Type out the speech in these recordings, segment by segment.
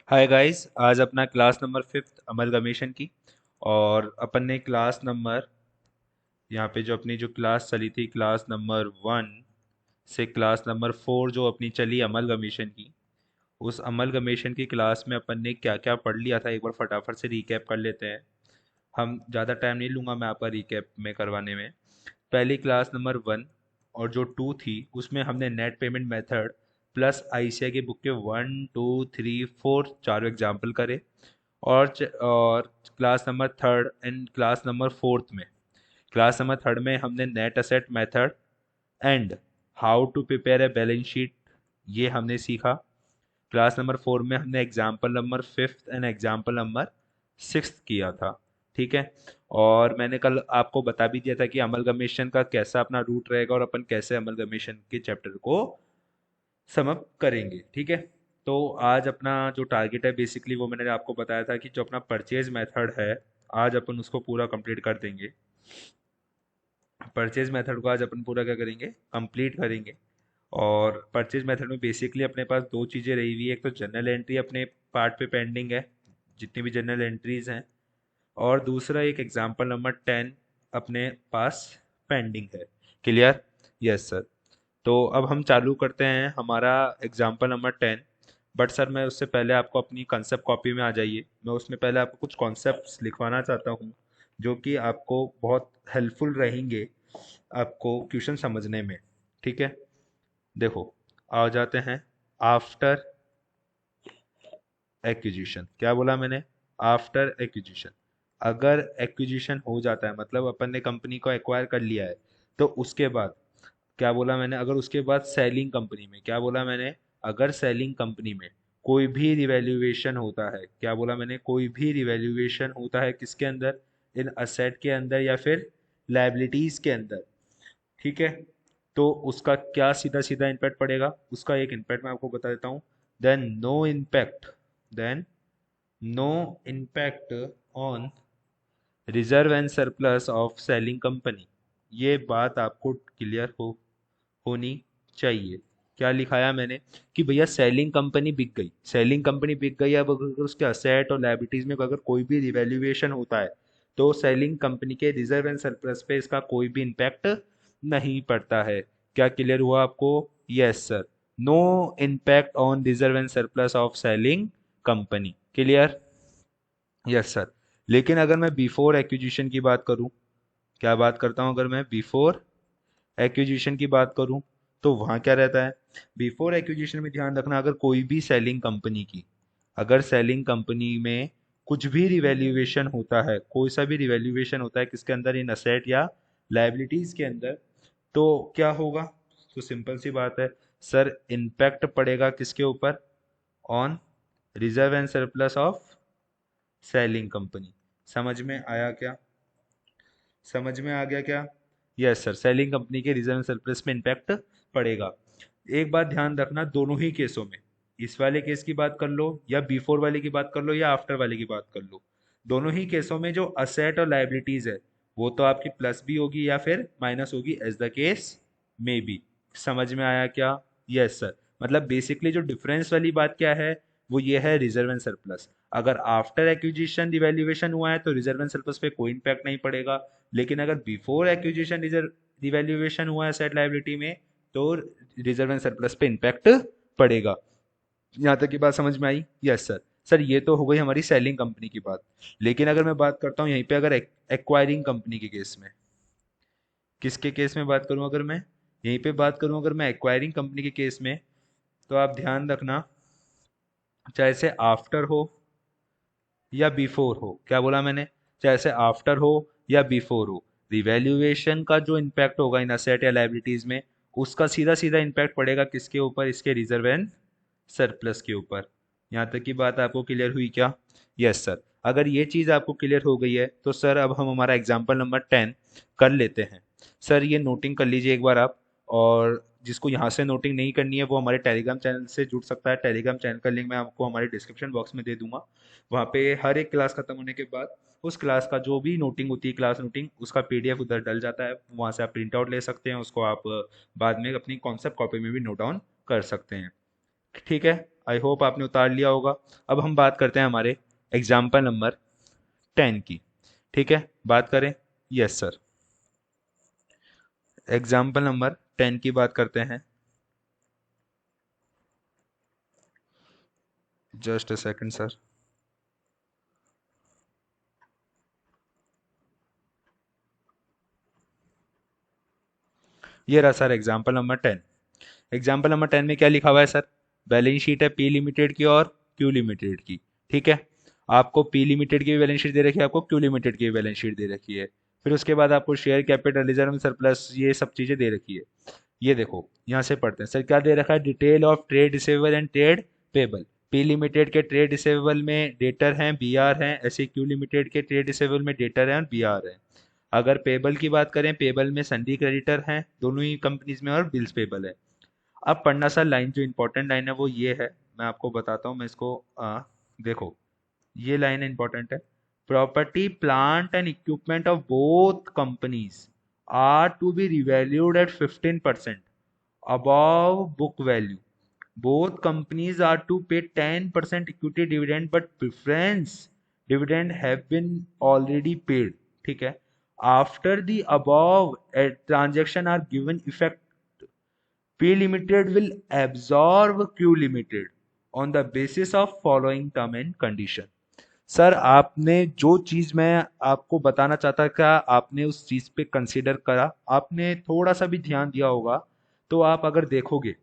Hi guys, आज अपना class number fifth amalgamation की। और अपन ने क्लास नंबर यहाँ पे जो अपनी जो क्लास चली थी क्लास नंबर वन से क्लास नंबर फोर जो अपनी चली अमलगमेशन की, उस अमलगमेशन की क्लास में अपन ने क्या क्या पढ़ लिया था एक बार फटाफट से रिकैप कर लेते हैं। हम ज़्यादा टाइम नहीं लूँगा मैं आपका रिकैप में करवाने में। पहली क्लास नंबर वन और जो टू थी उसमें हमने net payment method plus ICI की बुक के वन टू थ्री फोर चारों एग्जाम्पल करे। और class number third and class number fourth में, क्लास नंबर थर्ड में हमने net asset method and how to prepare a balance sheet, ये हमने सीखा। क्लास नंबर फोर में हमने example number fifth and example number sixth किया था। ठीक है। और मैंने कल आपको बता भी दिया था कि अमलगमेशन का कैसा अपना रूट रहेगा और अपन कैसे अमलगमेशन के चैप्टर को समाप्त करेंगे। ठीक है। तो आज अपना जो टारगेट है बेसिकली वो मैंने आपको बताया था कि जो अपना परचेज मेथड है, आज अपन उसको पूरा कंप्लीट कर देंगे। परचेज मेथड को आज अपन पूरा क्या करेंगे, कंप्लीट करेंगे। और परचेज मेथड में बेसिकली अपने पास दो चीज़ें रही हुई है, एक तो जनरल एंट्री अपने पार्ट पे पेंडिंग है, जितनी भी जनरल एंट्रीज हैं। और दूसरा एक एग्जाम्पल नंबर 10 अपने पास पेंडिंग है। क्लियर? Yes sir. तो अब हम चालू करते हैं हमारा एग्जाम्पल नंबर 10। बट सर मैं उससे पहले आपको अपनी कंसेप्ट कॉपी में आ जाइए, मैं उसमें पहले आपको कुछ कॉन्सेप्ट्स लिखवाना चाहता हूँ जो कि आपको बहुत हेल्पफुल रहेंगे आपको क्वेश्चन समझने में। ठीक है। देखो, आ जाते हैं। आफ्टर एक्विजिशन, क्या बोला मैंने? After acquisition. अगर एक्विजिशन हो जाता है मतलब अपन ने कंपनी को एक्वायर कर लिया है, तो उसके बाद क्या बोला मैंने? अगर उसके बाद सेलिंग कंपनी में, क्या बोला मैंने? अगर सेलिंग कंपनी में कोई भी रिवैल्यूएशन होता है, क्या बोला मैंने? कोई भी रिवैल्यूएशन होता है किसके अंदर? इन असेट के अंदर या फिर लाइबिलिटीज के अंदर। ठीक है। तो उसका क्या सीधा सीधा इम्पैक्ट पड़ेगा? उसका एक इम्पैक्ट मैं आपको बता देता हूँ। Then no impact, then no impact on reserve and surplus of selling company. ये बात आपको क्लियर होनी चाहिए। क्या लिखाया मैंने? कि भैया सेलिंग कंपनी बिक गई, सेलिंग कंपनी बिक गई। अब अगर उसके असेट और लायबिलिटीज में अगर कोई भी रिवैल्यूएशन होता है, तो सेलिंग कंपनी के रिजर्व एंड सरप्लस पे इसका कोई भी इम्पैक्ट नहीं पड़ता है। क्या क्लियर हुआ आपको? Yes sir. No impact on reserve and surplus of selling company. Clear? Yes sir. लेकिन अगर मैं बिफोर एक्विजिशन की बात करूं, क्या बात करता हूं? अगर मैं बिफोर एक्विजिशन की बात करूं, तो वहां क्या रहता है? बिफोर एक्विजिशन में ध्यान रखना, अगर कोई भी सेलिंग कंपनी की, अगर सेलिंग कंपनी में कुछ भी रिवैल्यूएशन होता है, कोई सा भी रिवैल्यूएशन होता है किसके अंदर? इन असेट या लाइबिलिटीज के अंदर, तो क्या होगा? तो सिंपल सी बात है सर, इम्पैक्ट पड़ेगा किसके ऊपर? On reserve and surplus of selling company. समझ में आया क्या? समझ में आ गया क्या? यस सर, सेलिंग कंपनी के रिजर्व सरप्लस में इम्पैक्ट पड़ेगा। एक बात ध्यान रखना, दोनों ही केसों में, इस वाले केस की बात कर लो या बिफोर वाले की बात कर लो या आफ्टर वाले की बात कर लो, दोनों ही केसों में जो असेट और लाइबिलिटीज है वो तो आपकी प्लस भी होगी या फिर माइनस होगी, एज द केस में बी। समझ में आया क्या? Yes sir. मतलब बेसिकली जो डिफरेंस वाली बात क्या है, वो ये है रिजर्व एंड सरप्लस। अगर आफ्टर एक्विजिशन रिवैल्यूएशन हुआ है तो रिजर्व एंड सरप्लस पे कोई इम्पैक्ट नहीं पड़ेगा। लेकिन अगर बिफोर एक्विजिशन रिवैल्यूएशन हुआ है सेट लायबिलिटी में, तो रिजर्व एंड सरप्लस पे इम्पैक्ट पड़ेगा। यहाँ तक की बात समझ में आई? Yes sir. सर ये तो हो गई हमारी सेलिंग कंपनी की बात। लेकिन अगर मैं बात करता हूँ यहीं पे अगर एक्वायरिंग कंपनी के केस में, किसके केस में बात करूं? अगर मैं यहीं पे बात करूं, अगर मैं एक्वायरिंग कंपनी के केस में, तो आप ध्यान रखना, चाहे से आफ्टर हो या बिफोर हो, क्या बोला मैंने? चाहे से आफ्टर हो या बिफोर हो, रिवैल्यूएशन का जो इम्पैक्ट होगा इन असेट या लाइबिलिटीज में, उसका सीधा सीधा इम्पैक्ट पड़ेगा किसके ऊपर? इसके रिजर्व एंड सरप्लस के ऊपर। यहाँ तक की बात आपको क्लियर हुई क्या? Yes sir. अगर ये चीज़ आपको क्लियर हो गई है तो सर अब हम हमारा एग्जाम्पल नंबर 10 कर लेते हैं। सर ये नोटिंग कर लीजिए एक बार आप। और जिसको यहाँ से नोटिंग नहीं करनी है वो हमारे टेलीग्राम चैनल से जुड़ सकता है। टेलीग्राम चैनल का लिंक मैं आपको हमारे डिस्क्रिप्शन बॉक्स में दे दूंगा। वहाँ पे हर एक क्लास खत्म होने के बाद उस क्लास का जो भी नोटिंग होती है, क्लास नोटिंग, उसका पीडीएफ उधर डल जाता है। वहाँ से आप प्रिंट आउट ले सकते हैं, उसको आप बाद में अपनी कॉन्सेप्ट कॉपी में भी नोट डाउन कर सकते हैं। ठीक है, आई होप आपने उतार लिया होगा। अब हम बात करते हैं हमारे एग्जाम्पल नंबर 10 की। ठीक है, बात करें। यस सर, एग्जाम्पल नंबर 10 की बात करते हैं। Just a second sir. ये रहा sir example number 10। Example number 10 में क्या लिखा हुआ है सर? बैलेंस शीट है पी लिमिटेड की और क्यू लिमिटेड की। ठीक है, आपको पी लिमिटेड की भी बैलेंस शीट दे रखी है, आपको क्यू लिमिटेड की भी बैलेंस शीट दे रखी है। फिर उसके बाद आपको शेयर कैपिटल, रिजर्व, सरप्लस, ये सब चीज़ें दे रखी है। ये देखो, यहाँ से पढ़ते हैं सर, क्या दे रखा है? Detail of trade receivable and trade payable. P limited के ट्रेड रिसीवेबल में डेटर हैं, बी आर हैं, ऐसे क्यू लिमिटेड के ट्रेड रिसीवेबल में डेटर हैं और बी आर हैं। अगर पेबल की बात करें, पेबल में सन्डी क्रेडिटर हैं दोनों ही कंपनीज में, और बिल्स पेबल है। अब पढ़ना सर, लाइन जो इंपॉर्टेंट लाइन है वो ये है, मैं आपको बताता हूँ। मैं इसको देखो, ये लाइन इंपॉर्टेंट है। Property plant and equipment of both companies are to be revalued at 15% above book value. Both companies are to pay 10% equity dividend, but preference dividend have been already paid. ठीक है, after the above transaction are given effect, P Limited will absorb Q Limited on the basis of following term and condition. Sir, आपने जो चीज मैं आपको बताना चाहता, क्या आपने उस चीज पे कंसीडर करा? आपने थोड़ा सा भी ध्यान दिया होगा तो आप अगर देखोगे,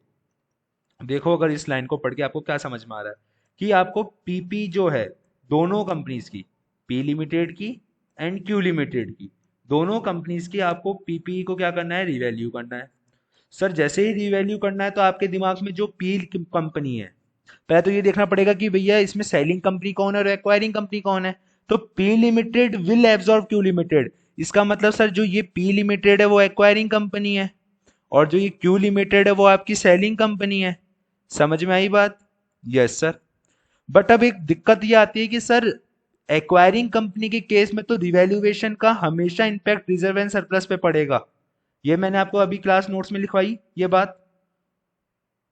देखो अगर इस लाइन को पढ़ के आपको क्या समझ में आ रहा है कि आपको पीपी जो है दोनों कंपनीज की, पी लिमिटेड की एंड क्यू लिमिटेड की, दोनों कंपनीज की आपको पीपी को क्या करना है? रिवैल्यू करना है। सर, जैसे ही रिवैल्यू करना है तो आपके दिमाग में जो पी कंपनी है, पहले तो ये देखना पड़ेगा कि भैया इसमें सेलिंग कंपनी कौन है और एक्वायरिंग कंपनी कौन है। तो P limited will absorb Q limited. इसका मतलब सर, जो ये पी लिमिटेड है वो एक्वायरिंग कंपनी है, और जो ये क्यू लिमिटेड है वो आपकी सेलिंग कंपनी है। समझ में आई बात? Yes sir. बट अब एक दिक्कत ये आती है कि सर, एक्वायरिंग कंपनी के केस में तो रिवैल्यूएशन का हमेशा इंपैक्ट रिजर्व एंड सरप्लस पे पड़ेगा। ये मैंने आपको अभी क्लास नोट्स में लिखवाई ये बात,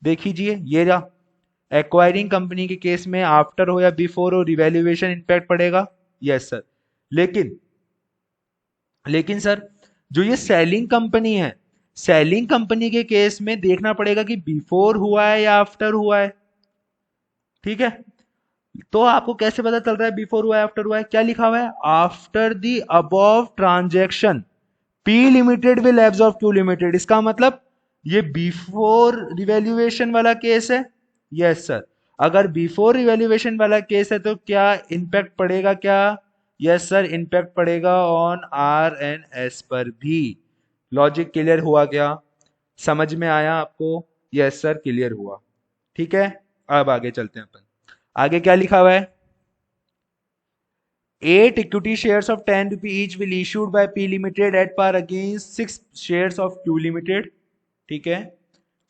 देखिए ये रहा। एक्वायरिंग कंपनी के केस में आफ्टर हो या बिफोर हो, रिवैल्यूएशन इंपैक्ट पड़ेगा। Yes sir. लेकिन लेकिन सर, जो ये सेलिंग कंपनी है, सेलिंग कंपनी के केस में देखना पड़ेगा कि बिफोर हुआ है या आफ्टर हुआ है। ठीक है, तो आपको कैसे पता चल रहा है बिफोर हुआ है आफ्टर हुआ है? क्या लिखा हुआ है? After the above transaction P limited will absorb Q limited. इसका मतलब ये बिफोर रिवैल्यूएशन वाला केस है। Yes sir. अगर बिफोर रिवैल्यूएशन वाला केस है तो क्या इंपैक्ट पड़ेगा? क्या? यस सर, इंपैक्ट पड़ेगा ऑन आर एन एस पर भी। लॉजिक क्लियर हुआ क्या? समझ में आया आपको? यस सर, क्लियर हुआ। ठीक है, अब आगे चलते हैं अपन। आगे क्या लिखा हुआ है? 8 equity shares of 10 rupee each will issued by P Limited at par against 6 shares of Q Limited. ठीक है,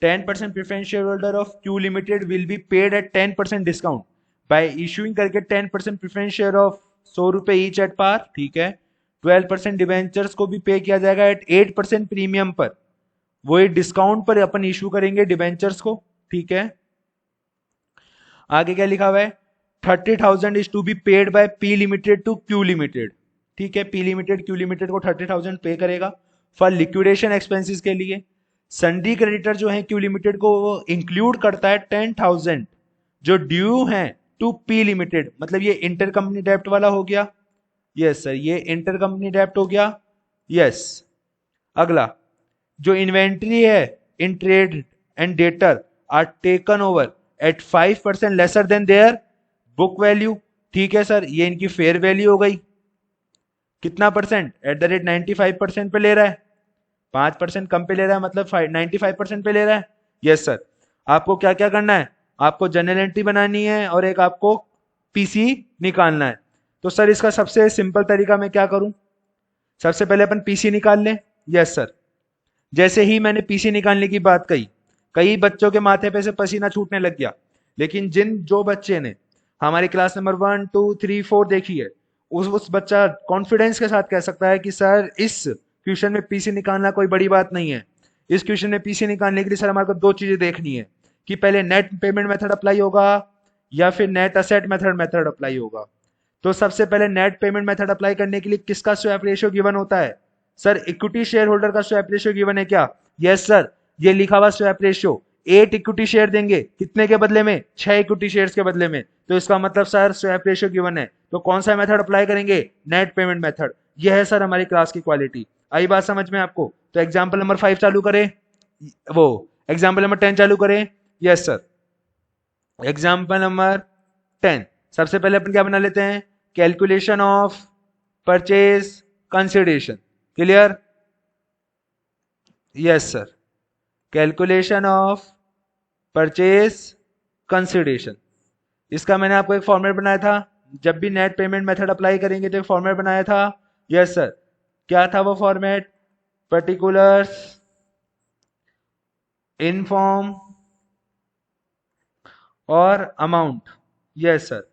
10% preference shareholder of Q Limited will be paid at 10% discount by issuing करके 10% preference share of 100 रुपए each at par. ठीक है, 12% debentures को भी पे किया जाएगा एट 8% प्रीमियम पर। वो डिस्काउंट पर अपन इशू करेंगे डिबेंचर्स को। ठीक है, आगे क्या लिखा हुआ है? 30,000 is to be paid by P limited to Q limited. ठीक है, पी लिमिटेड क्यू लिमिटेड को 30,000 पे करेगा फॉर लिक्विडेशन एक्सपेंसेस के लिए। सन्डी क्रेडिटर जो है क्यू लिमिटेड को, वो इंक्लूड करता है 10,000 जो ड्यू है टू पी लिमिटेड। मतलब ये इंटर कंपनी डेप्ट वाला हो गया। यस सर, ये इंटर कंपनी डेप्ट हो गया। यस। अगला, जो इन्वेंट्री है in trade and debtor are taken over at 5% lesser than their book value. ठीक है सर, ये इनकी फेयर वैल्यू हो गई। कितना परसेंट? एट द रेट 95% पे ले रहा है, 5% कम पे ले रहा है, मतलब 95% पे ले रहा है। Yes sir. आपको क्या क्या करना है? आपको जनरल एंट्री बनानी है और एक आपको पीसी निकालना है। तो सर, इसका सबसे सिंपल तरीका मैं क्या करूं? सबसे पहले अपन पीसी निकाल लें। Yes sir. जैसे ही मैंने पीसी निकालने की बात कही, कई बच्चों के माथे पे से पसीना छूटने लग गया। लेकिन जो बच्चे ने हमारी क्लास नंबर 1 2 3 4 देखी है, उस बच्चा कॉन्फिडेंस के साथ कह सकता है कि सर, इस क्वेश्चन में पीसी निकालना कोई बड़ी बात नहीं है। इस क्वेश्चन में पीसी निकालने के लिए सर हमारे को दो चीजें देखनी है कि पहले नेट पेमेंट मेथड अप्लाई होगा या फिर नेट असेट मेथड अप्लाई होगा। तो सबसे पहले नेट पेमेंट मेथड अप्लाई करने के लिए किसका स्वैप रेशियो गिवन होता है? सर इक्विटी शेयर होल्डर का स्वैप रेशियो गिवन है क्या? यस सर, ये लिखा हुआ स्वैप रेशियो 8 इक्विटी शेयर देंगे, कितने के बदले में? 6 इक्विटी शेयर्स के बदले में। तो इसका मतलब सर स्वैप रेशियो गिवन है, तो कौन सा मेथड अप्लाई करेंगे? Net payment method. यह है सर हमारी क्लास की क्वालिटी। आई बात समझ में आपको? तो एग्जाम्पल नंबर 5 चालू करें, वो एग्जाम्पल नंबर 10 चालू करें। यस सर, एग्जाम्पल नंबर 10 सबसे पहले अपन क्या बना लेते हैं? Calculation of purchase consideration. Clear? Yes sir, calculation of purchase consideration. इसका मैंने आपको एक फॉर्मेट बनाया था, जब भी नेट पेमेंट मेथड अप्लाई करेंगे तो एक फॉर्मेट बनाया था। यस सर, क्या था वो फॉर्मेट? पर्टिकुलर्स इनफॉर्म और अमाउंट। यस सर,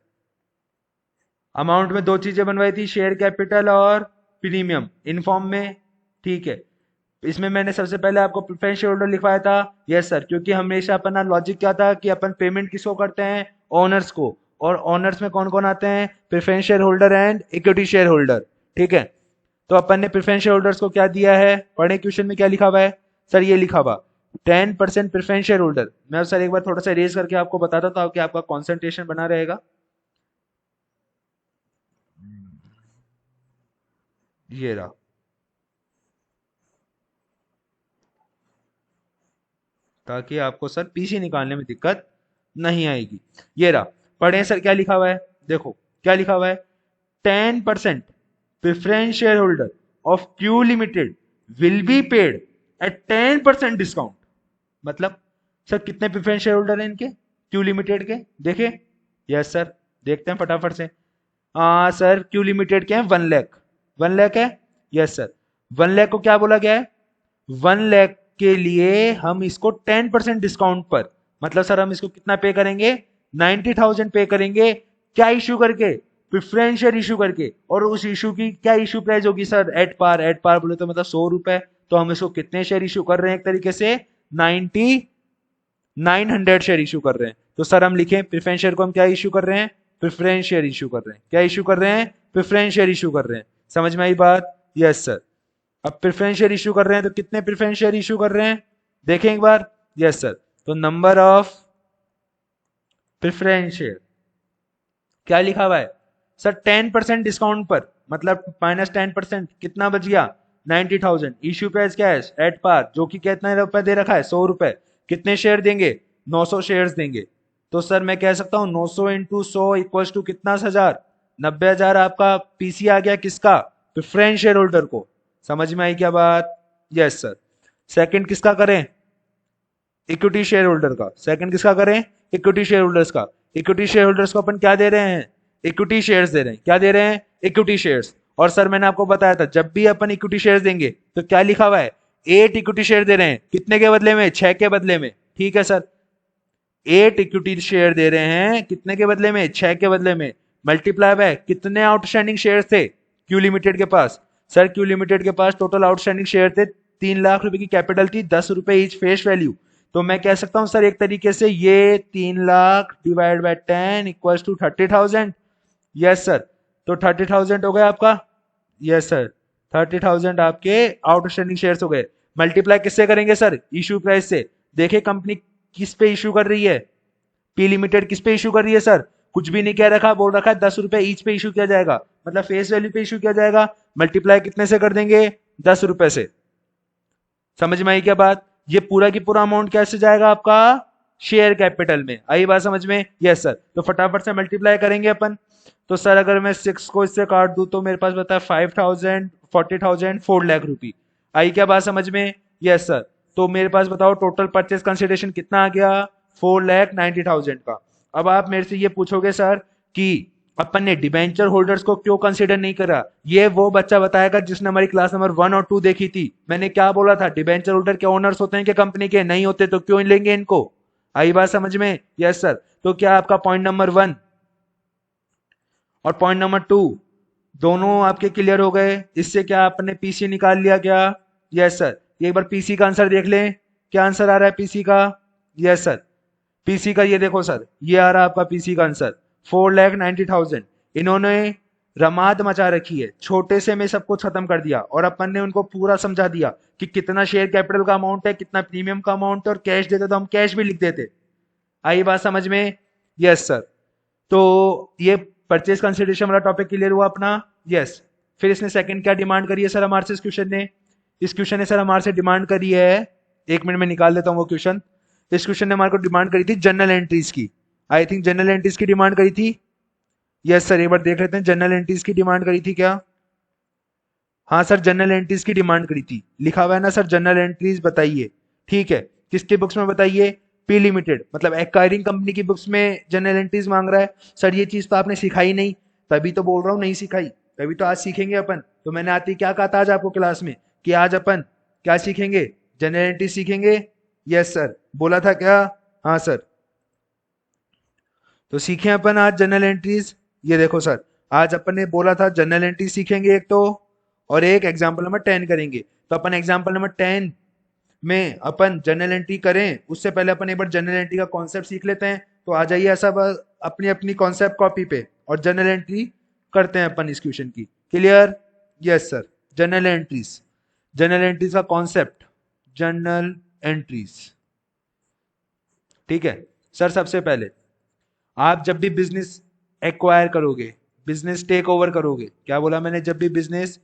अमाउंट में दो चीजें बनवाई थी, शेयर कैपिटल और प्रीमियम इनफॉर्म में। ठीक है, इसमें मैंने सबसे पहले आपको प्रेफरेंस शेयर होल्डर लिखवाया था। यस सर, क्योंकि हमेशा अपना लॉजिक क्या था कि अपन पेमेंट किसको करते हैं? ओनर्स को। और ओनर्स में कौन कौन आते हैं? Preference share holder and equity share holder. ठीक है, तो अपन ने प्रेफरेंस शेयर होल्डर्स को क्या दिया है? पढ़े क्वेश्चन में क्या लिखा हुआ है? सर ये लिखा हुआ 10% प्रेफरेंस शेयर होल्डर। मैं सर एक बार थोड़ा सा रेज करके आपको बताता था कि आपका कॉन्सेंट्रेशन बना रहेगा। ये रहा, ताकि आपको सर पीसी निकालने में दिक्कत नहीं आएगी। ये रहा, पढ़े सर क्या लिखा हुआ है? देखो क्या लिखा हुआ है? 10% preference share holder of Q limited will be paid at 10% discount. मतलब सर कितने प्रेफरेंस शेयर होल्डर हैं इनके क्यू लिमिटेड के? देखे? यस सर, देखते हैं फटाफट से। सर क्यू लिमिटेड के हैं 1 लाख। 1 लाख है? यस सर, 1 लाख को क्या बोला गया है? 1 लाख के लिए हम इसको 10% डिस्काउंट पर, मतलब सर हम इसको कितना पे करेंगे? 90,000 पे करेंगे। क्या इशू करके? प्रेफरेंस शेयर इशू करके। और उस इशू की क्या इशू प्राइस होगी sir? At par. At par बोले तो मतलब 100 रुपए। तो हम इसको कितने शेयर इशू कर रहे हैं? एक तरीके से 900 शेयर इशू कर रहे हैं। तो सर हम लिखें प्रेफरेंस शेयर को हम क्या इशू कर रहे हैं? प्रेफरेंस शेयर इशू कर रहे हैं। क्या इशू कर रहे हैं? प्रेफरेंस शेयर इशू कर रहे हैं। समझ में आई बात? यस सर, अब प्रेफरेंस शेयर इशू कर रहे हैं तो कितने प्रेफरेंस शेयर इशू कर रहे हैं? देखें एक बार। यस सर, तो नंबर ऑफ प्रेफरेंस शेयर क्या लिखा हुआ है? सर 10% डिस्काउंट पर, मतलब -10%, कितना बच गया? 90,000। इशू प्राइस क्या है? एट पार, जो कि कितना रुपए दे रखा है? 100 रुपए। कितने शेयर देंगे? 900 शेयर्स देंगे। तो सर मैं कह सकता हूं 900 इंटू 100 इक्वल्स टू कितना? 90,000 आपका पीसी आ गया किसका? प्रेफरेंस शेयर होल्डर को। समझ में आई क्या बात? यस सर, सेकंड किसका करें? इक्विटी शेयर होल्डर का। सेकंड किसका करें? इक्विटी शेयर होल्डर्स का। इक्विटी शेयर होल्डर्स को अपन क्या दे रहे हैं? इक्विटी शेयर्स दे रहे हैं। क्या दे रहे हैं? Equity shares. और सर मैंने आपको बताया था जब भी अपन इक्विटी शेयर्स देंगे तो क्या लिखा हुआ है? 8 इक्विटी शेयर दे रहे हैं। कितने के बदले में? 6 के बदले में। ठीक है सर, 8 इक्विटी शेयर दे रहे हैं, कितने के बदले में? 6 के बदले में। मल्टीप्लाई बाय कितने आउटस्टैंडिंग शेयर थे क्यू लिमिटेड के पास? सर क्यू लिमिटेड के पास टोटल आउटस्टैंडिंग शेयर थे 3 लाख रुपए की कैपिटल थी, 10 रुपए ईच फेस वैल्यू। तो मैं कह सकता हूं सर एक तरीके से ये 3 lakh divide by 10 equals to 30,000। Yes sir, तो 30,000 हो गया आपका। यस सर, 30,000 आपके आउटस्टैंडिंग शेयर्स हो गए। मल्टीप्लाई किससे करेंगे सर? इशू प्राइस से। देखे कंपनी किस पे इशू कर रही है? पी लिमिटेड किस पे इशू कर रही है सर? कुछ भी नहीं कह रखा, बोल रखा है 10 रुपए ईच पे इशू किया जाएगा, मतलब फेस वैल्यू पे इशू किया जाएगा। मल्टीप्लाई कितने से कर देंगे? 10 रुपए से। समझ में आई क्या बात? ये पूरा की पूरा अमाउंट कैसे जाएगा आपका? शेयर कैपिटल में। आई बात समझ में? यस सर, तो फटाफट से मल्टीप्लाई करेंगे अपन। तो सर अगर मैं 6 को इससे काट दूं तो मेरे पास बता 5,000, 40,000, 4 लाख रुपए। आई क्या बात समझ में? यस सर, तो मेरे पास बताओ टोटल परचेज कंसिडरेशन कितना आ गया? 4,90,000 का। अब आप मेरे से ये पूछोगे सर कि अपन ने डिबेंचर होल्डर्स को क्यों कंसीडर नहीं करा? ये वो बच्चा बताएगा जिसने हमारी क्लास नंबर 1 और 2 देखी थी। मैंने क्या बोला था? डिबेंचर होल्डर के ओनर्स होते हैं कि कंपनी के? नहीं होते, तो क्यों लेंगे इनको? आई बात समझ में? यस सर, तो क्या आपका पॉइंट नंबर 1 और पॉइंट नंबर 2 दोनों आपके क्लियर हो गए? इससे क्या आपने पीसी निकाल लिया क्या? यस सर, एक बार पीसी का आंसर देख लें, क्या आंसर आ रहा है पीसी का? यस सर, पीसी का ये देखो सर, ये आ रहा आपका पीसी का आंसर 4,90,000। इन्होंने रमाद मचा रखी है, छोटे से में सब कुछ खत्म कर दिया और अपन ने उनको पूरा समझा दिया कि कितना शेयर कैपिटल का अमाउंट है, कितना प्रीमियम का अमाउंट है, और कैश देते तो हम कैश भी लिख देते। आई बात समझ में? Yes sir. तो ये परचेज कंसिडरेशन वाला टॉपिक क्लियर हुआ अपना। यस। फिर इसने सेकंड क्या डिमांड करी है सर हमारे से? इस क्वेश्चन ने, इस क्वेश्चन ने सर हमारे से डिमांड करी है, 1 मिनट में निकाल देता हूँ वो क्वेश्चन। इस क्वेश्चन ने हमारे को डिमांड करी थी जनरल एंट्रीज की। आई थिंक जनरल एंट्रीज की डिमांड करी थी। यस सर, एक बार देख लेते हैं जनरल एंट्रीज की डिमांड करी थी क्या। हाँ सर, जनरल एंट्रीज की डिमांड करी थी, लिखा हुआ है ना सर जनरल एंट्रीज बताइए। ठीक है, किसके बुक्स में बताइए? पी लिमिटेड मतलब एक्वायरिंग कंपनी की बुक्स में जनरल एंट्रीज मांग रहा है। सर ये चीज तो आपने सिखाई नहीं, तभी तो बोल रहा हूँ नहीं सिखाई, तभी तो आज सीखेंगे अपन। तो मैंने आते ही क्या कहा था आज आपको क्लास में कि आज अपन क्या सीखेंगे? जनरल एंट्रीज सीखेंगे। यस सर, बोला था क्या? हाँ सर। तो सीखे अपन आज जनरल एंट्रीज। ये देखो सर, आज अपन ने बोला था जनरल एंट्री सीखेंगे एक तो, और एक एग्जाम्पल नंबर 10 करेंगे। तो अपन एग्जाम्पल नंबर 10 में अपन जनरल एंट्री करें उससे पहले अपन एक बार जनरल एंट्री का कॉन्सेप्ट सीख लेते हैं। तो आ जाइए ऐसा अपनी अपनी कॉन्सेप्ट कॉपी पे और जनरल एंट्री करते हैं अपन इस क्वेश्चन की। Clear? Yes sir. General entries, general entries का कॉन्सेप्ट, जनरल एंट्रीज। ठीक है सर, सबसे पहले आप जब भी बिजनेस एक्वायर करोगे, बिजनेस टेक ओवर करोगे, क्या बोला मैंने? जब भी बिजनेस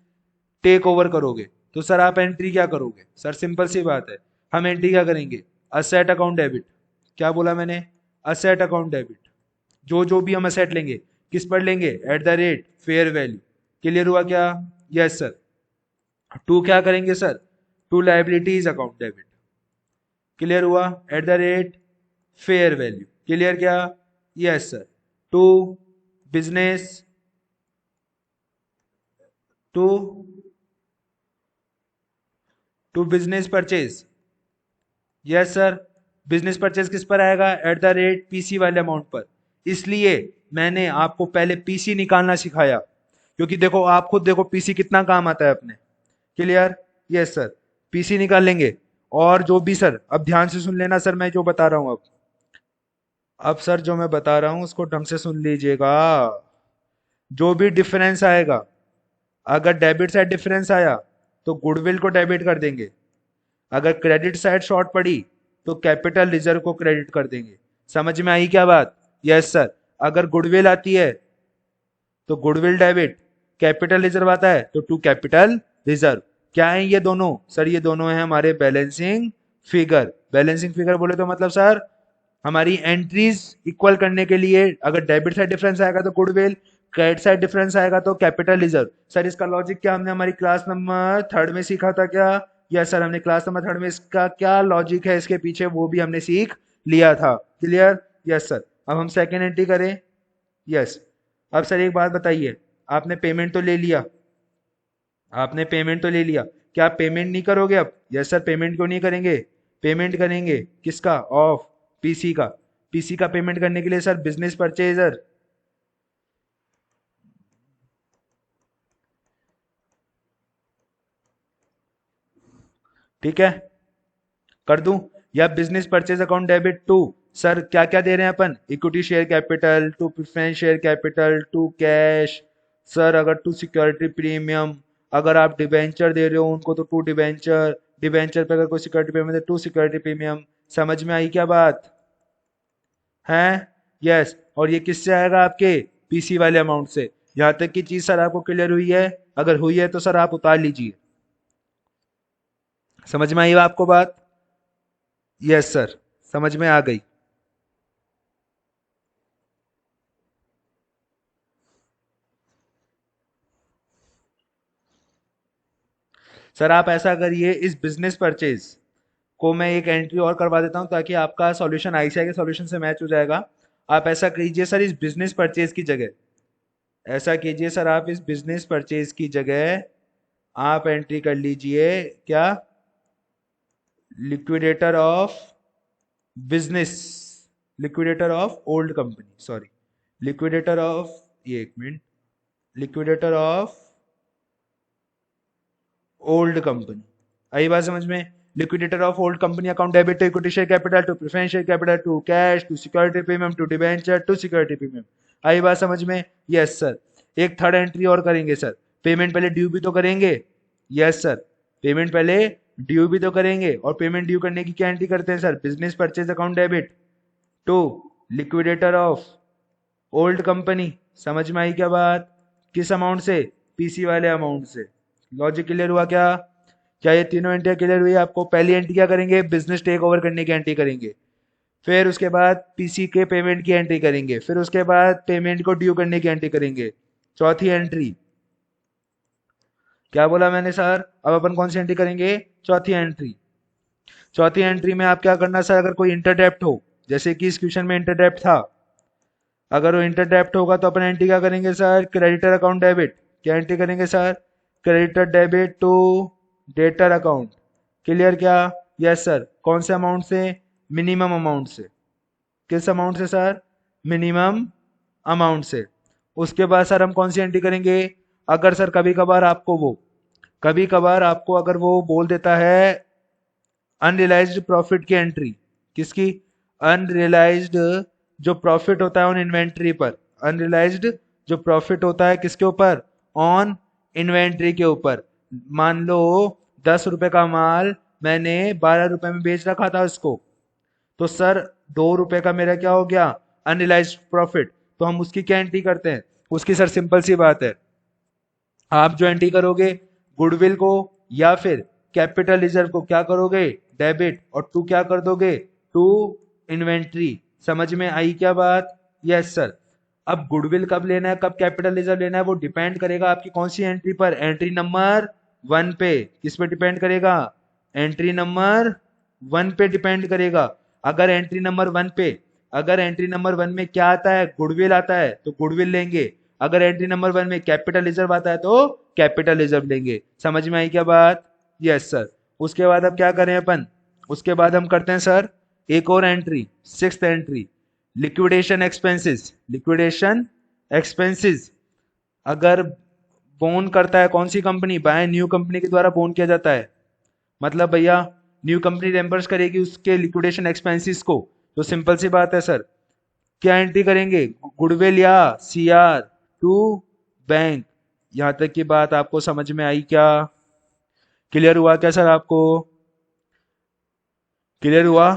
टेक ओवर करोगे तो सर आप एंट्री क्या करोगे? सर सिंपल सी बात है, हम एंट्री क्या करेंगे? Asset account debit. क्या बोला मैंने? Asset account debit. जो जो भी हम असेट लेंगे किस पर लेंगे? At the rate fair value. Clear हुआ क्या? Yes sir. टू क्या करेंगे sir? To liabilities account debit. Clear हुआ? At the rate fair value. Clear क्या? Yes sir. To business, to to business purchase. Yes sir. Business purchase किस पर आएगा? At the rate PC वाले amount पर। इसलिए मैंने आपको पहले पीसी निकालना सिखाया, क्योंकि देखो आप खुद देखो पीसी कितना काम आता है अपने। क्लियर? Yes sir. पीसी निकाल लेंगे। और जो भी सर, अब ध्यान से सुन लेना सर मैं जो बता रहा हूं अब सर जो मैं बता रहा हूं उसको ढंग से सुन लीजिएगा। जो भी डिफरेंस आएगा, अगर डेबिट साइड डिफरेंस आया तो गुडविल को डेबिट कर देंगे, अगर क्रेडिट साइड शॉर्ट पड़ी तो कैपिटल रिजर्व को क्रेडिट कर देंगे। समझ में आई क्या बात? Yes sir. अगर गुडविल आती है तो गुडविल डेबिट, कैपिटल रिजर्व आता है तो टू कैपिटल रिजर्व। क्या है ये दोनों? सर ये दोनों है हमारे बैलेंसिंग फिगर। बैलेंसिंग फिगर बोले तो मतलब सर हमारी एंट्रीज इक्वल करने के लिए, अगर डेबिट साइड डिफरेंस आएगा तो गुडविल, क्रेडिट साइड डिफरेंस आएगा तो कैपिटल रिजर्व। सर इसका लॉजिक क्या हमने हमारी क्लास नंबर 3 में सीखा था क्या? यस सर, हमने क्लास नंबर 3 में इसका क्या लॉजिक है इसके पीछे वो भी हमने सीख लिया था। क्लियर? Yes sir. अब हम सेकेंड एंट्री करें। यस। अब सर एक बात बताइए, आपने पेमेंट तो ले लिया, आपने पेमेंट तो ले लिया, क्या आप पेमेंट नहीं करोगे अब? Yes sir. पेमेंट क्यों नहीं करेंगे? पेमेंट करेंगे किसका? ऑफ पीसी का। पीसी का पेमेंट करने के लिए सर बिजनेस परचेजर, ठीक है, कर दूं? या business purchase account debit to, sir क्या क्या दे रहे हैं अपन? Equity share capital, to preference share capital, to cash. Sir अगर टू सिक्योरिटी प्रीमियम, अगर आप डिबेंचर दे रहे हो उनको तो टू डिबेंचर, डिबेंचर पे अगर कोई सिक्योरिटी प्रीमियम है तो टू सिक्योरिटी प्रीमियम। समझ में आई क्या बात है? यस। और ये किससे आएगा? आपके पीसी वाले अमाउंट से। यहां तक की चीज सर आपको क्लियर हुई है? अगर हुई है तो सर आप उतार लीजिए। समझ में आई आपको बात? यस सर, समझ में आ गई। सर आप ऐसा करिए, इस बिजनेस परचेज को मैं एक एंट्री और करवा देता हूं ताकि आपका सॉल्यूशन आईसीआई के सॉल्यूशन से मैच हो जाएगा। आप ऐसा कीजिए सर, इस बिजनेस परचेज की जगह, ऐसा कीजिए सर आप इस बिजनेस परचेज की जगह आप एंट्री कर लीजिए क्या? Liquidator of business, liquidator of old company, sorry, liquidator of, ये एक minute, liquidator of old company. आई बात समझ में? Liquidator of old company account debit to equity share capital to preference share capital to cash to security premium to debenture to security premium. आई बात समझ में? Yes sir. एक third entry और करेंगे सर, पेमेंट पहले ड्यू भी तो करेंगे। यस सर, पेमेंट पहले ड्यू भी तो करेंगे, और पेमेंट ड्यू करने की क्या एंट्री करते हैं sir? Business purchase account debit to liquidator of old company. समझ में आई क्या बात? किस अमाउंट से? पीसी वाले अमाउंट से। लॉजिक क्लियर हुआ क्या? क्या ये तीनों एंट्री क्लियर हुई आपको? पहली एंट्री क्या करेंगे? बिजनेस टेक ओवर करने की एंट्री करेंगे, फिर उसके बाद पीसी के पेमेंट की एंट्री करेंगे, फिर उसके बाद पेमेंट को ड्यू करने की एंट्री करेंगे। चौथी एंट्री क्या बोला मैंने सर? अब अपन कौन सी एंट्री करेंगे? चौथी एंट्री। चौथी एंट्री में आप क्या करना सर? अगर कोई इंटरडेप्ट हो, जैसे कि इस क्वेश्चन में इंटरडेप्ट था, अगर वो इंटरडेप्ट होगा तो अपन एंट्री क्या करेंगे सर? Creditor account debit. क्या एंट्री करेंगे sir? Creditor debit to debtor account. Clear क्या? Yes sir. कौन से अमाउंट से? मिनिमम अमाउंट से। किस अमाउंट से सर? मिनिमम अमाउंट से। उसके बाद सर हम कौन सी एंट्री करेंगे? अगर सर कभी कभार आपको अगर वो बोल देता है अनरियलाइज्ड प्रॉफिट की एंट्री। किसकी? अनरियलाइज्ड जो प्रॉफिट होता है ऑन इन्वेंट्री पर। अनरियलाइज्ड जो प्रॉफिट होता है किसके ऊपर? ऑन इन्वेंट्री के ऊपर। मान लो 10 रुपए का माल मैंने 12 रुपए में बेच रखा था उसको, तो सर 2 रुपए का मेरा क्या हो गया? Unrealised profit. तो हम उसकी क्या एंट्री करते हैं? उसकी सर सिंपल सी बात है, आप जो एंट्री करोगे गुडविल को या फिर कैपिटल रिजर्व को क्या करोगे? डेबिट, और टू क्या कर दोगे? To inventory. समझ में आई क्या बात? Yes sir. अब गुडविल कब लेना है, कब कैपिटल रिजर्व लेना है, वो डिपेंड करेगा आपकी कौन सी एंट्री पर? एंट्री नंबर 1 पे। किस पे डिपेंड करेगा? एंट्री नंबर 1 पे डिपेंड करेगा। अगर एंट्री नंबर 1 पे, अगर एंट्री नंबर 1 में क्या आता है? गुडविल आता है, तो गुडविल लेंगे। अगर एंट्री नंबर 1 में कैपिटल रिजर्व आता है तो कैपिटल रिजर्व लेंगे। समझ में आई क्या बात? Yes sir. उसके बाद अब क्या करें अपन? उसके बाद हम करते हैं सर एक और entry, sixth entry, liquidation expenses. Liquidation expenses अगर बोन करता है कौन सी कंपनी? बाय न्यू कंपनी के द्वारा बोन किया जाता है। मतलब भैया न्यू कंपनी रेम्बर्स करेगी उसके लिक्विडेशन एक्सपेंसेस को, तो सिंपल सी बात है सर, क्या एंट्री करेंगे? गुडविल या सीआर टू बैंक। यहां तक की बात आपको समझ में आई क्या? क्लियर हुआ क्या सर आपको? क्लियर हुआ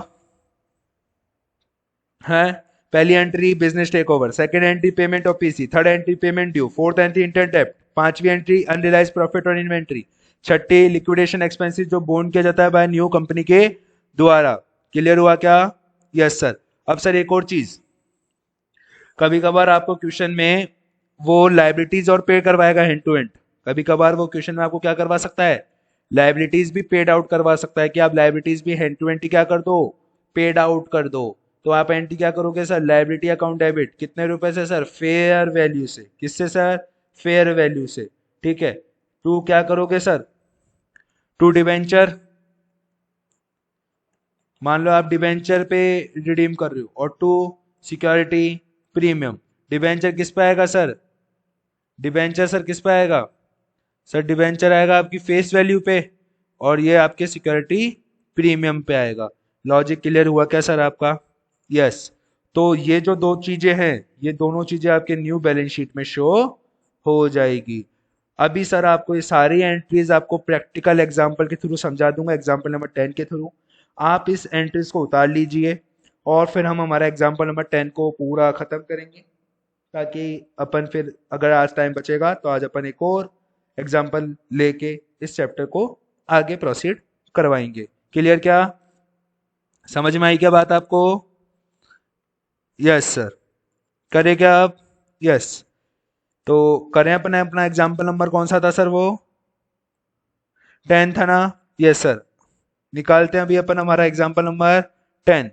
है? पहली entry business take over, second entry payment of PC, third entry payment due, fourth entry interdebt, पांचवी entry unrealised profit on inventory, छठी लिक्विडेशन एक्सपेंसेस जो बोन किया जाता है बाय न्यू कंपनी के द्वारा। क्लियर हुआ क्या? Yes sir. अब सर एक और चीज, कभी कभार आपको क्वेश्चन में वो लाइबिलिटीज और पे करवाएगा हैंड टू हैंड। कभी कभार वो क्वेश्चन में आपको क्या करवा सकता है? लाइबिलिटीज भी पेड आउट करवा सकता है कि आप लाइबिलिटीज भी हैंड टू हैंड क्या कर दो? पेड आउट कर दो। तो आप एंट्री क्या करोगे सर? Liability account debit. कितने रुपए से सर? फेयर वैल्यू से। किससे सर? फेयर वैल्यू से। ठीक है। टू क्या करोगे सर? To debenture. मान लो आप डिबेंचर पे रिडीम कर रहे हो, और टू सिक्योरिटी प्रीमियम। डिबेंचर किस पे आएगा सर? डिबेंचर सर किस पे आएगा? सर डिबेंचर आएगा आपकी फेस वैल्यू पे, और ये आपके सिक्योरिटी प्रीमियम पे आएगा। लॉजिक क्लियर हुआ क्या सर आपका? यस। तो ये जो दो चीजें हैं, ये दोनों चीजें आपके न्यू बैलेंस शीट में शो हो जाएगी। अभी सर आपको ये सारी एंट्रीज आपको प्रैक्टिकल एग्जांपल के थ्रू समझा दूंगा, एग्जांपल नंबर 10 के थ्रू। आप इस एंट्रीज को उतार लीजिए, और फिर हम हमारा एग्जांपल नंबर 10 को पूरा खत्म करेंगे, ताकि अपन फिर अगर आज टाइम बचेगा तो आज अपन एक और एग्जाम्पल लेके इस चैप्टर को आगे प्रोसीड करवाएंगे। क्लियर क्या? समझ में आई क्या बात आपको? Yes sir. करें क्या आप? यस। तो करें अपना अपना एग्जाम्पल नंबर कौन सा था सर? वो 10 था ना? Yes sir. निकालते हैं अभी अपन हमारा एग्जाम्पल नंबर 10।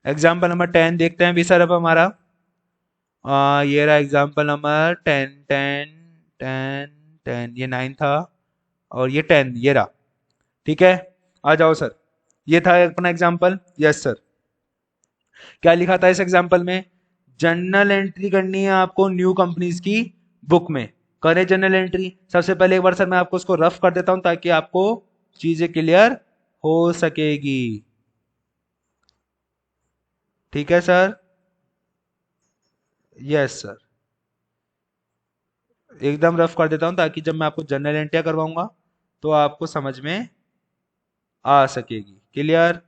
एग्जाम्पल नंबर 10 देखते हैं भी सर अब हमारा। ये रहा एग्जाम्पल नंबर 10 10 10 10। ये 9 था, और ये 10 ये रहा। ठीक है, आ जाओ सर। ये था अपना एग्जाम्पल। Yes sir. क्या लिखा था इस एग्जाम्पल में? जर्नल एंट्री करनी है आपको न्यू कंपनीज की बुक में। करें जर्नल एंट्री। सबसे पहले एक बार सर मैं आपको उसको रफ कर देता हूं ताकि आपको चीजें क्लियर हो सकेगी। ठीक है सर? Yes sir. एकदम रफ कर देता हूं ताकि जब मैं आपको जर्नल एंट्री करवाऊंगा तो आपको समझ में आ सकेगी। क्लियर?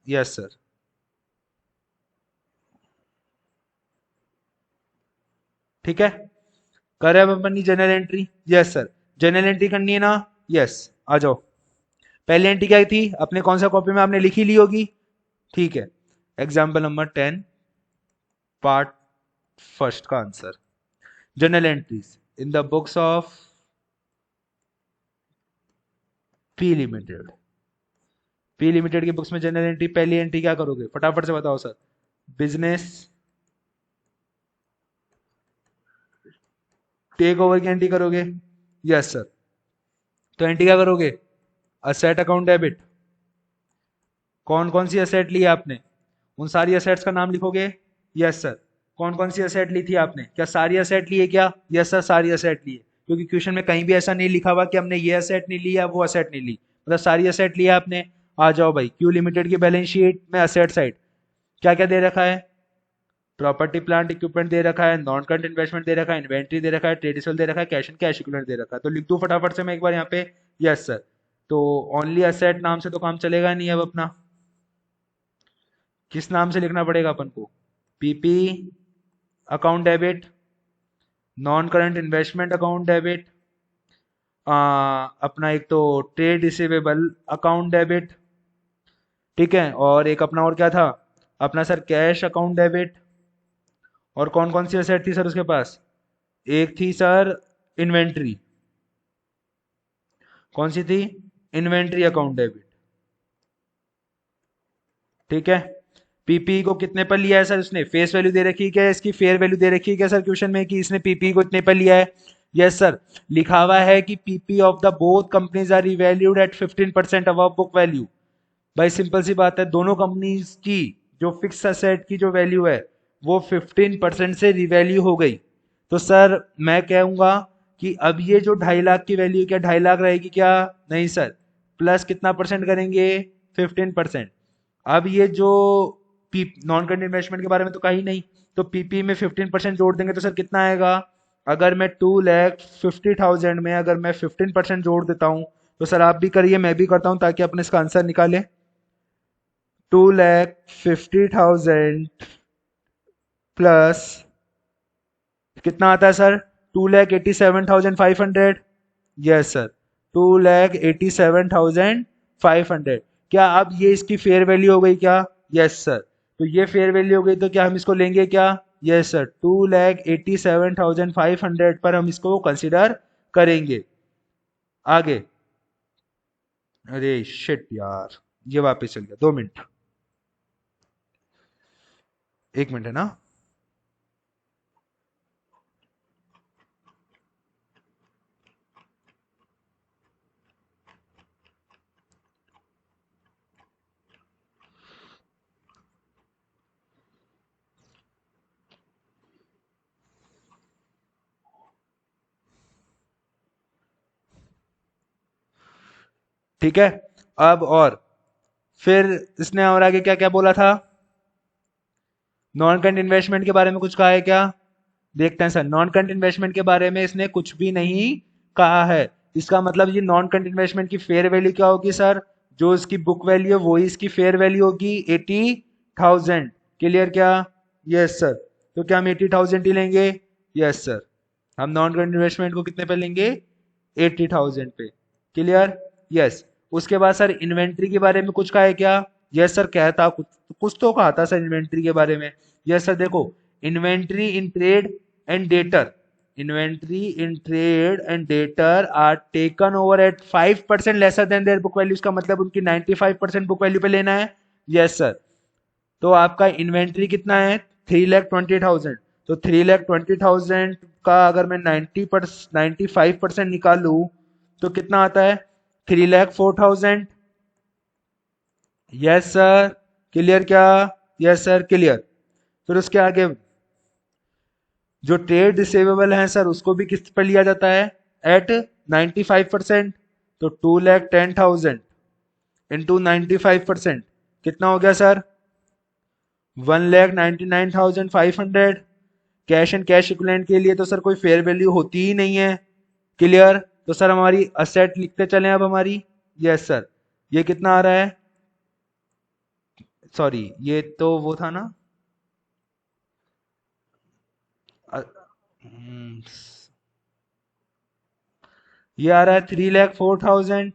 Yes sir. ठीक है, करें अब अपनी general entry. Yes sir. General entry करनी है ना? यस। आ जाओ। पहली एंट्री क्या थी अपने, कौन सा कॉपी में आपने लिखी ली होगी? ठीक है, एग्जाम्पल नंबर 10 पार्ट फर्स्ट का answer. General entries in the books of P limited. P limited की बुक्स में जनरल एंट्री, पहली एंट्री क्या करोगे फटाफट से बताओ सर? बिजनेस टेक ओवर की एंट्री करोगे? Yes sir. तो एंट्री क्या करोगे? Asset account debit. कौन कौन सी असेट ली है आपने, उन सारी असेट्स का नाम लिखोगे? Yes sir. कौन कौन सी असेट ली थी आपने, क्या सारी असेट ली है क्या? यस सर, सारी असेट ली है, क्योंकि क्वेश्चन में कहीं भी ऐसा नहीं लिखा हुआ कि हमने ये असेट नहीं ली या वो असेट नहीं ली, मतलब सारी असेट ली है आपने। आ जाओ भाई, क्यू लिमिटेड की बैलेंस शीट में असेट साइड क्या क्या दे रखा है? प्रॉपर्टी प्लांट इक्विपमेंट दे रखा है, नॉन करंट इन्वेस्टमेंट दे रखा है, इन्वेंट्री दे रखा है, ट्रेड रिसीवेबल दे रखा है, कैश एंड कैश इक्विवेलेंट दे रखा है। तो लिख दूं फटाफट से मैं एक बार यहाँ पे? Yes sir. तो ओनली असेट नाम से तो काम चलेगा नहीं अब अपना, किस नाम से लिखना पड़ेगा अपन को? PP account debit, non current investment account debit, अपना एक तो ट्रेड रिसीवेबल अकाउंट डेबिट, ठीक है, और एक अपना और क्या था अपना सर? Cash account debit. और कौन कौन सी असेट थी सर उसके पास? एक थी सर इन्वेंट्री। कौन सी थी? Inventory account debit. ठीक है। पीपी को कितने पर लिया है सर उसने? फेस वैल्यू दे रखी है क्या, इसकी फेयर वैल्यू दे रखी है क्या सर क्वेश्चन में कि इसने पीपी को इतने पर लिया है? Yes sir. लिखा हुआ है कि PP of the both companies are revalued at 15% above book value. भाई सिंपल सी बात है, दोनों कंपनीज की जो फिक्स असेट की जो वैल्यू है वो 15% से रिवैल्यू हो गई। तो सर मैं कहूंगा कि अब ये जो 2.5 लाख की वैल्यू, क्या 2.5 लाख रहेगी क्या? नहीं सर, प्लस कितना परसेंट करेंगे? 15%। अब ये जो पी नॉन करंट इन्वेस्टमेंट के बारे में तो कही नहीं, तो पीपी में 15% जोड़ देंगे तो सर कितना आएगा? अगर मैं 2,50,000 में अगर मैं 15% जोड़ देता हूं तो सर आप भी करिए मैं भी करता हूं ताकि अपने इसका आंसर निकालें। 2,50,000 प्लस कितना आता है सर? 2,87,500। Yes sir, 2,87,500। क्या अब ये इसकी फेयर वैल्यू हो गई क्या? Yes sir. तो ये फेयर वैल्यू हो गई तो क्या हम इसको लेंगे क्या? यस सर, 2,87,500 पर हम इसको कंसिडर करेंगे। आगे। अरे शिट यार, ये वापस चल गया, 2 मिनट, 1 मिनट है ना? ठीक है। अब और फिर इसने और आगे क्या क्या बोला था? नॉन करंट इन्वेस्टमेंट के बारे में कुछ कहा है क्या? देखते हैं सर। नॉन करंट इन्वेस्टमेंट के बारे में इसने कुछ भी नहीं कहा है। इसका मतलब ये नॉन करंट इन्वेस्टमेंट की फेयर वैल्यू क्या होगी सर? जो इसकी बुक वैल्यू है वही इसकी फेयर वैल्यू होगी, 80,000। क्लियर क्या? Yes sir. तो क्या हम 80,000 ही लेंगे? Yes sir. हम नॉन करंट इन्वेस्टमेंट को कितने पे लेंगे? 80,000 पे। क्लियर? यस। उसके बाद सर इन्वेंट्री के बारे में कुछ कहा है क्या? यस सर, कहता कुछ कुछ तो कहा था सर इन्वेंट्री के बारे में। यस सर, देखो, inventory in trade and debtor, inventory in trade and debtor are taken over at 5% lesser than their book values, का मतलब उनकी 95% बुक वैल्यू पे लेना है। Yes sir. तो आपका इन्वेंट्री कितना है? 3,20,000। तो 3,20,000 का अगर मैं 95% निकालू तो कितना आता है? 3,04,000। Yes sir. क्लियर क्या? Yes sir clear. फिर उसके आगे जो ट्रेड रिसीवेबल है सर उसको भी किस्त पर लिया जाता है एट 95%। तो 2,10,000 इंटू 95% कितना हो गया sir 1,99,500। Cash and cash equivalent के लिए तो सर कोई फेयर वैल्यू होती ही नहीं है। क्लियर। तो सर हमारी असेट लिखते चले अब हमारी। यस सर ये कितना आ रहा है, सॉरी ये तो वो था ना अ, हम्म, ये आ रहा है 3,04,000,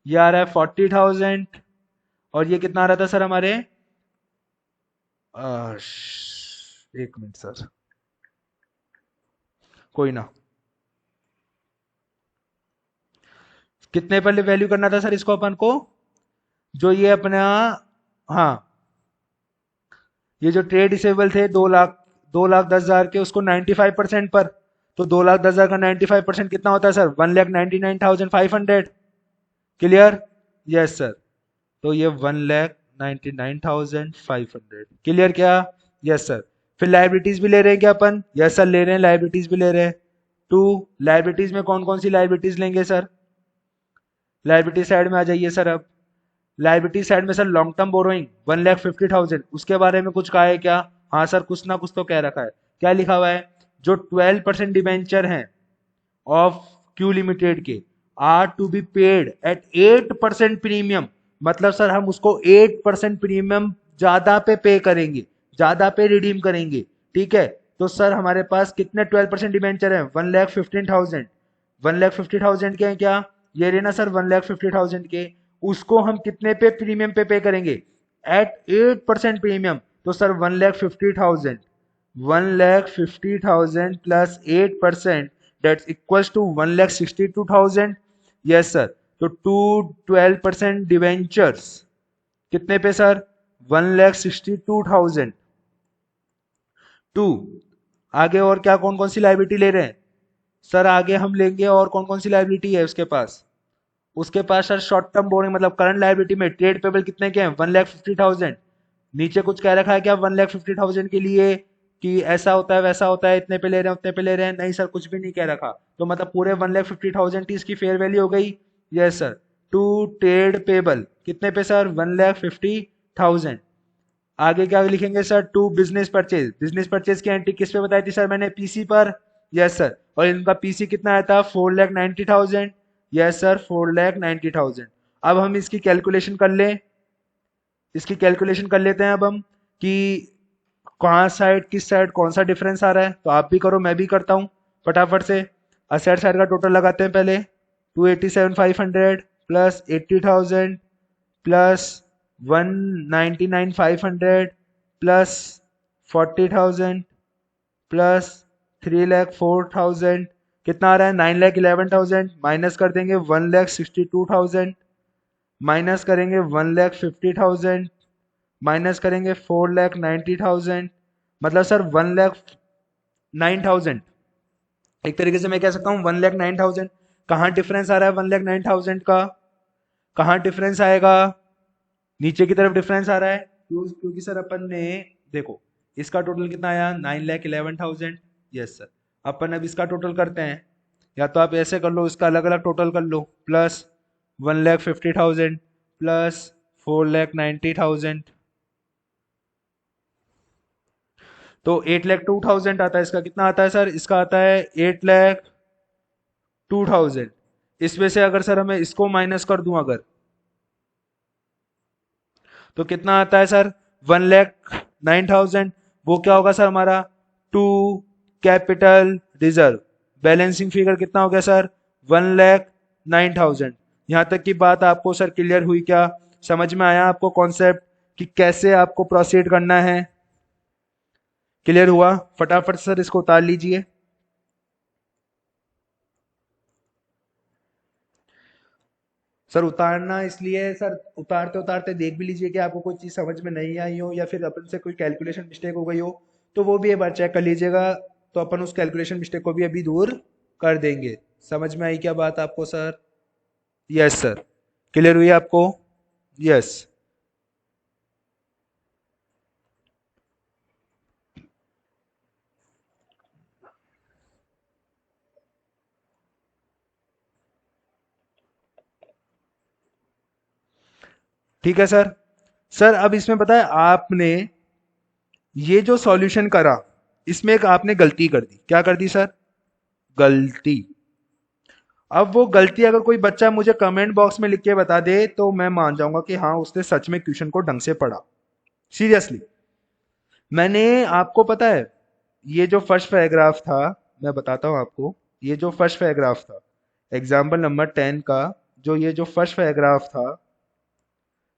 ये आ रहा है 40,000, और ये कितना आ रहा था सर हमारे एक मिनट सर, कोई ना। कितने पर वैल्यू करना था सर इसको अपन को, जो ये अपना, हाँ ये जो ट्रेड रिसेबल थे 2 लाख, 2,10,000 के, उसको 95% पर। तो 2,10,000 का 95% कितना होता है सर 1,99,500। क्लियर। Yes sir. तो ये 1,99,500 क्लियर क्या। Yes sir. फिर लाइबिलिटीज भी ले रहे हैं क्या अपन, यस सर ले रहे हैं, लाइबिलिटीज भी ले रहे हैं। टू लाइबिलिटीज में कौन कौन सी लाइबिलिटीज लेंगे सर, लाइबिलिटी साइड में आ जाइए सर। अब लाइबिलिटी साइड में सर लॉन्ग टर्म बोरोइंग 1,50,000, उसके बारे में कुछ कहा है क्या, हाँ सर कुछ ना कुछ तो कह रखा है। क्या लिखा हुआ है, जो 12% डिबेंचर हैं ऑफ क्यू लिमिटेड के are to be paid at 8% premium, मतलब सर हम उसको 8% प्रीमियम ज्यादा पे करेंगे, ज्यादा पे रिडीम करेंगे। ठीक है। तो सर हमारे पास कितने 12% डिबेंचर है 1,15,000, 1,50,000 के हैं क्या, ये रहे ना सर 1,50,000 के, उसको हम कितने पे प्रीमियम पे करेंगे एट 8% प्रीमियम। तो sir 1,50,000, 1,50,000 plus 8% that's equals to 1,62,000। Yes sir. तो टू 12% डिवेंचर्स कितने पे सर 1,62,000। टू आगे और क्या कौन कौन सी लाइबिलिटी ले रहे हैं सर, आगे हम लेंगे और कौन कौन सी लाइबिलिटी है उसके पास, उसके पास सर शॉर्ट टर्म बोरिंग मतलब करंट लाइबिलिटी में ट्रेड पेबल कितने के हैं 1,50,000। नीचे कुछ कह रखा है क्या 1,50,000 के लिए कि ऐसा होता है वैसा होता है, इतने पे ले रहे हैं उतने पे ले रहे हैं, नहीं सर कुछ भी नहीं कह रखा। तो मतलब पूरे 1,50,000 की इसकी फेयर वैल्यू हो गई। Yes sir. To trade payable कितने पे सर 1,50,000। आगे क्या लिखेंगे sir, to business purchase, business purchase की एंट्री किस पे बताई थी सर मैंने, पीसी पर। Yes sir. और इनका पीसी कितना आया था 4,90,000। Yes sir 4,90,000। अब हम इसकी कैलकुलेशन कर लें, इसकी कैलकुलेशन कर लेते हैं अब हम कि कहाँ साइड किस साइड कौन सा डिफरेंस आ रहा है। तो आप भी करो मैं भी करता हूँ फटाफट से। असेट साइड का टोटल लगाते हैं पहले, 287,500 प्लस 80,000 प्लस 199,500 प्लस 40,000 प्लस 3,04,000 कितना आ रहा है 9,11,000, माइनस कर देंगे 1,62,000, माइनस करेंगे 1,50,000, माइनस करेंगे 4,90,000, मतलब सर 1,09,000। एक तरीके से मैं कह सकता हूँ 1,09,000। कहाँ डिफरेंस आ रहा है 1,09,000 का, कहाँ डिफरेंस आएगा, नीचे की तरफ डिफरेंस आ रहा है, क्योंकि सर अपन ने देखो इसका टोटल कितना आया 9,11,000। Yes sir. अपन अब इसका टोटल करते हैं, या तो आप ऐसे कर लो इसका अलग अलग टोटल कर लो, प्लस 1,50,000 प्लस 4,90,000, तो 8,02,000 आता है। इसका कितना आता है सर, इसका आता है 8,02,000। इसमें से अगर सर हमें इसको माइनस कर दूं अगर, तो कितना आता है सर 1,09,000। वो क्या होगा सर हमारा to capital reserve, balancing figure कितना हो गया सर 1,09,000। यहाँ तक की बात आपको सर क्लियर हुई क्या, समझ में आया आपको कॉन्सेप्ट कि कैसे आपको प्रोसीड करना है, क्लियर हुआ। फटाफट सर इसको उतार लीजिए। सर उतारना इसलिए सर, उतारते उतारते देख भी लीजिए कि आपको कोई चीज़ समझ में नहीं आई हो या फिर अपन से कोई कैलकुलेशन मिस्टेक हो गई हो, तो वो भी एक बार चेक कर लीजिएगा। तो अपन उस कैलकुलेशन मिस्टेक को भी अभी दूर कर देंगे। समझ में आई क्या बात आपको सर, यस सर, क्लियर हुई आपको, यस। ठीक है सर। सर अब इसमें पता है आपने ये जो सॉल्यूशन करा, इसमें एक आपने गलती कर दी। क्या कर दी सर? गलती। अब वो गलती अगर कोई बच्चा मुझे कमेंट बॉक्स में लिख के बता दे तो मैं मान जाऊंगा कि हाँ उसने सच में क्वेश्चन को ढंग से पढ़ा। सीरियसली। मैंने आपको पता है ये जो फर्स्ट पैराग्राफ था, मैं बताता हूँ आपको, ये जो फर्स्ट पैराग्राफ था एग्जाम्पल नंबर 10 का, जो ये जो फर्स्ट पैराग्राफ था,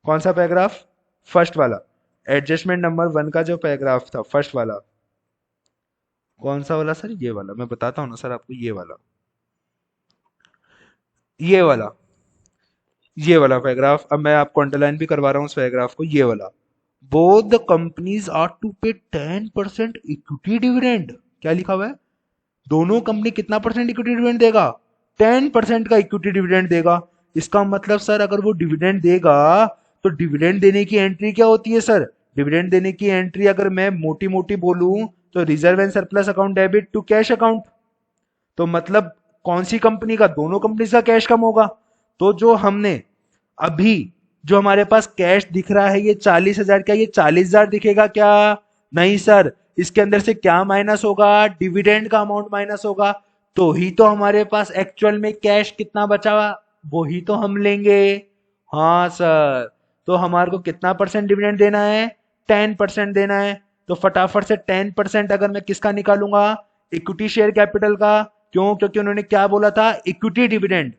कौन सा पैराग्राफ? फर्स्ट वाला। एडजस्टमेंट नंबर 1 का जो पैराग्राफ था फर्स्ट वाला, कौन सा वाला सर? ये वाला। मैं बताता हूँ ना सर आपको, ये वाला, ये वाला, ये वाला पैराग्राफ। अब मैं आपको अंडरलाइन भी करवा रहा हूँ उस पैराग्राफ को, ये वाला। Both the companies are to pay 10% equity dividend. क्या लिखा हुआ है? दोनों कंपनी कितना परसेंट इक्विटी डिविडेंड देगा? 10% का इक्विटी डिविडेंड देगा। इसका मतलब सर अगर वो डिविडेंड देगा तो डिविडेंड देने की एंट्री क्या होती है सर? डिविडेंड देने की एंट्री अगर मैं मोटी मोटी बोलूं तो reserve and surplus account debit to cash account. तो मतलब कौन सी कंपनी का? दोनों कंपनी का कैश कम होगा। तो जो हमने अभी, जो हमारे पास कैश दिख रहा है ये 40,000, क्या ये 40,000 दिखेगा क्या? नहीं सर। इसके अंदर से क्या माइनस होगा? डिविडेंड का अमाउंट माइनस होगा। तो ही तो हमारे पास एक्चुअल में कैश कितना बचा हुआ, वो ही तो हम लेंगे। हाँ सर। तो हमारे को कितना परसेंट डिविडेंड देना है? 10% देना है। तो फटाफट से 10% अगर मैं किसका निकालूंगा? इक्विटी शेयर कैपिटल का। क्यों? क्योंकि उन्होंने क्या बोला था? Equity dividend.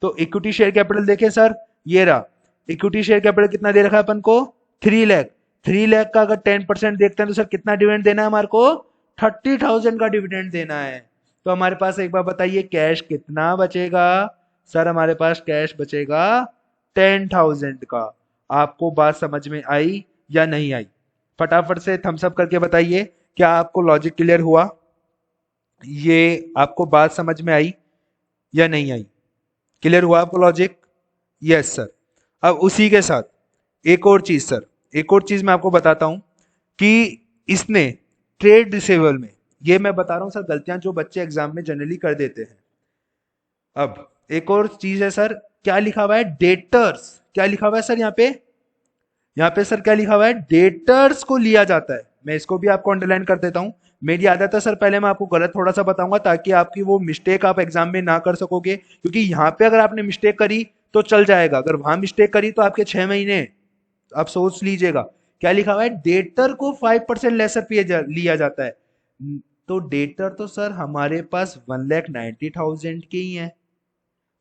तो इक्विटी शेयर कैपिटल देखें सर, ये रहा। इक्विटी शेयर कैपिटल कितना दे रखा है अपन को? 3 लाख। 3 लाख का अगर 10% देखते हैं तो सर कितना डिविडेंड देना है हमारे को? 30,000 का डिविडेंड देना है। तो हमारे पास एक बार बताइए कैश कितना बचेगा? सर हमारे पास कैश बचेगा 10,000 का। आपको बात समझ में आई या नहीं आई? फटाफट से थम्स अप करके बताइए, क्या आपको लॉजिक क्लियर हुआ? ये आपको बात समझ में आई या नहीं आई? क्लियर हुआ आपको लॉजिक? Yes sir. अब उसी के साथ एक और चीज सर, एक और चीज मैं आपको बताता हूं कि इसने ट्रेड रिसीवेबल में, ये मैं बता रहा हूं सर गलतियां जो बच्चे एग्जाम में जनरली कर देते हैं। अब एक और चीज है सर, क्या लिखा हुआ है? डेटर्स। क्या लिखा हुआ है सर यहाँ पे? यहाँ पे सर क्या लिखा हुआ है? डेटर्स को लिया जाता है। मैं इसको भी आपको अंडरलाइन कर देता हूं। मेरी आदत है सर पहले मैं आपको गलत थोड़ा सा बताऊंगा ताकि आपकी वो मिस्टेक आप एग्जाम में ना कर सकोगे, क्योंकि यहाँ पे अगर आपने मिस्टेक करी तो चल जाएगा, अगर वहां मिस्टेक करी तो आपके 6 महीने। आप सोच लीजिएगा। क्या लिखा हुआ है? डेटर को 5% लेसर पे लिया जाता है। तो डेटर तो सर हमारे पास 1,90,000 के ही है,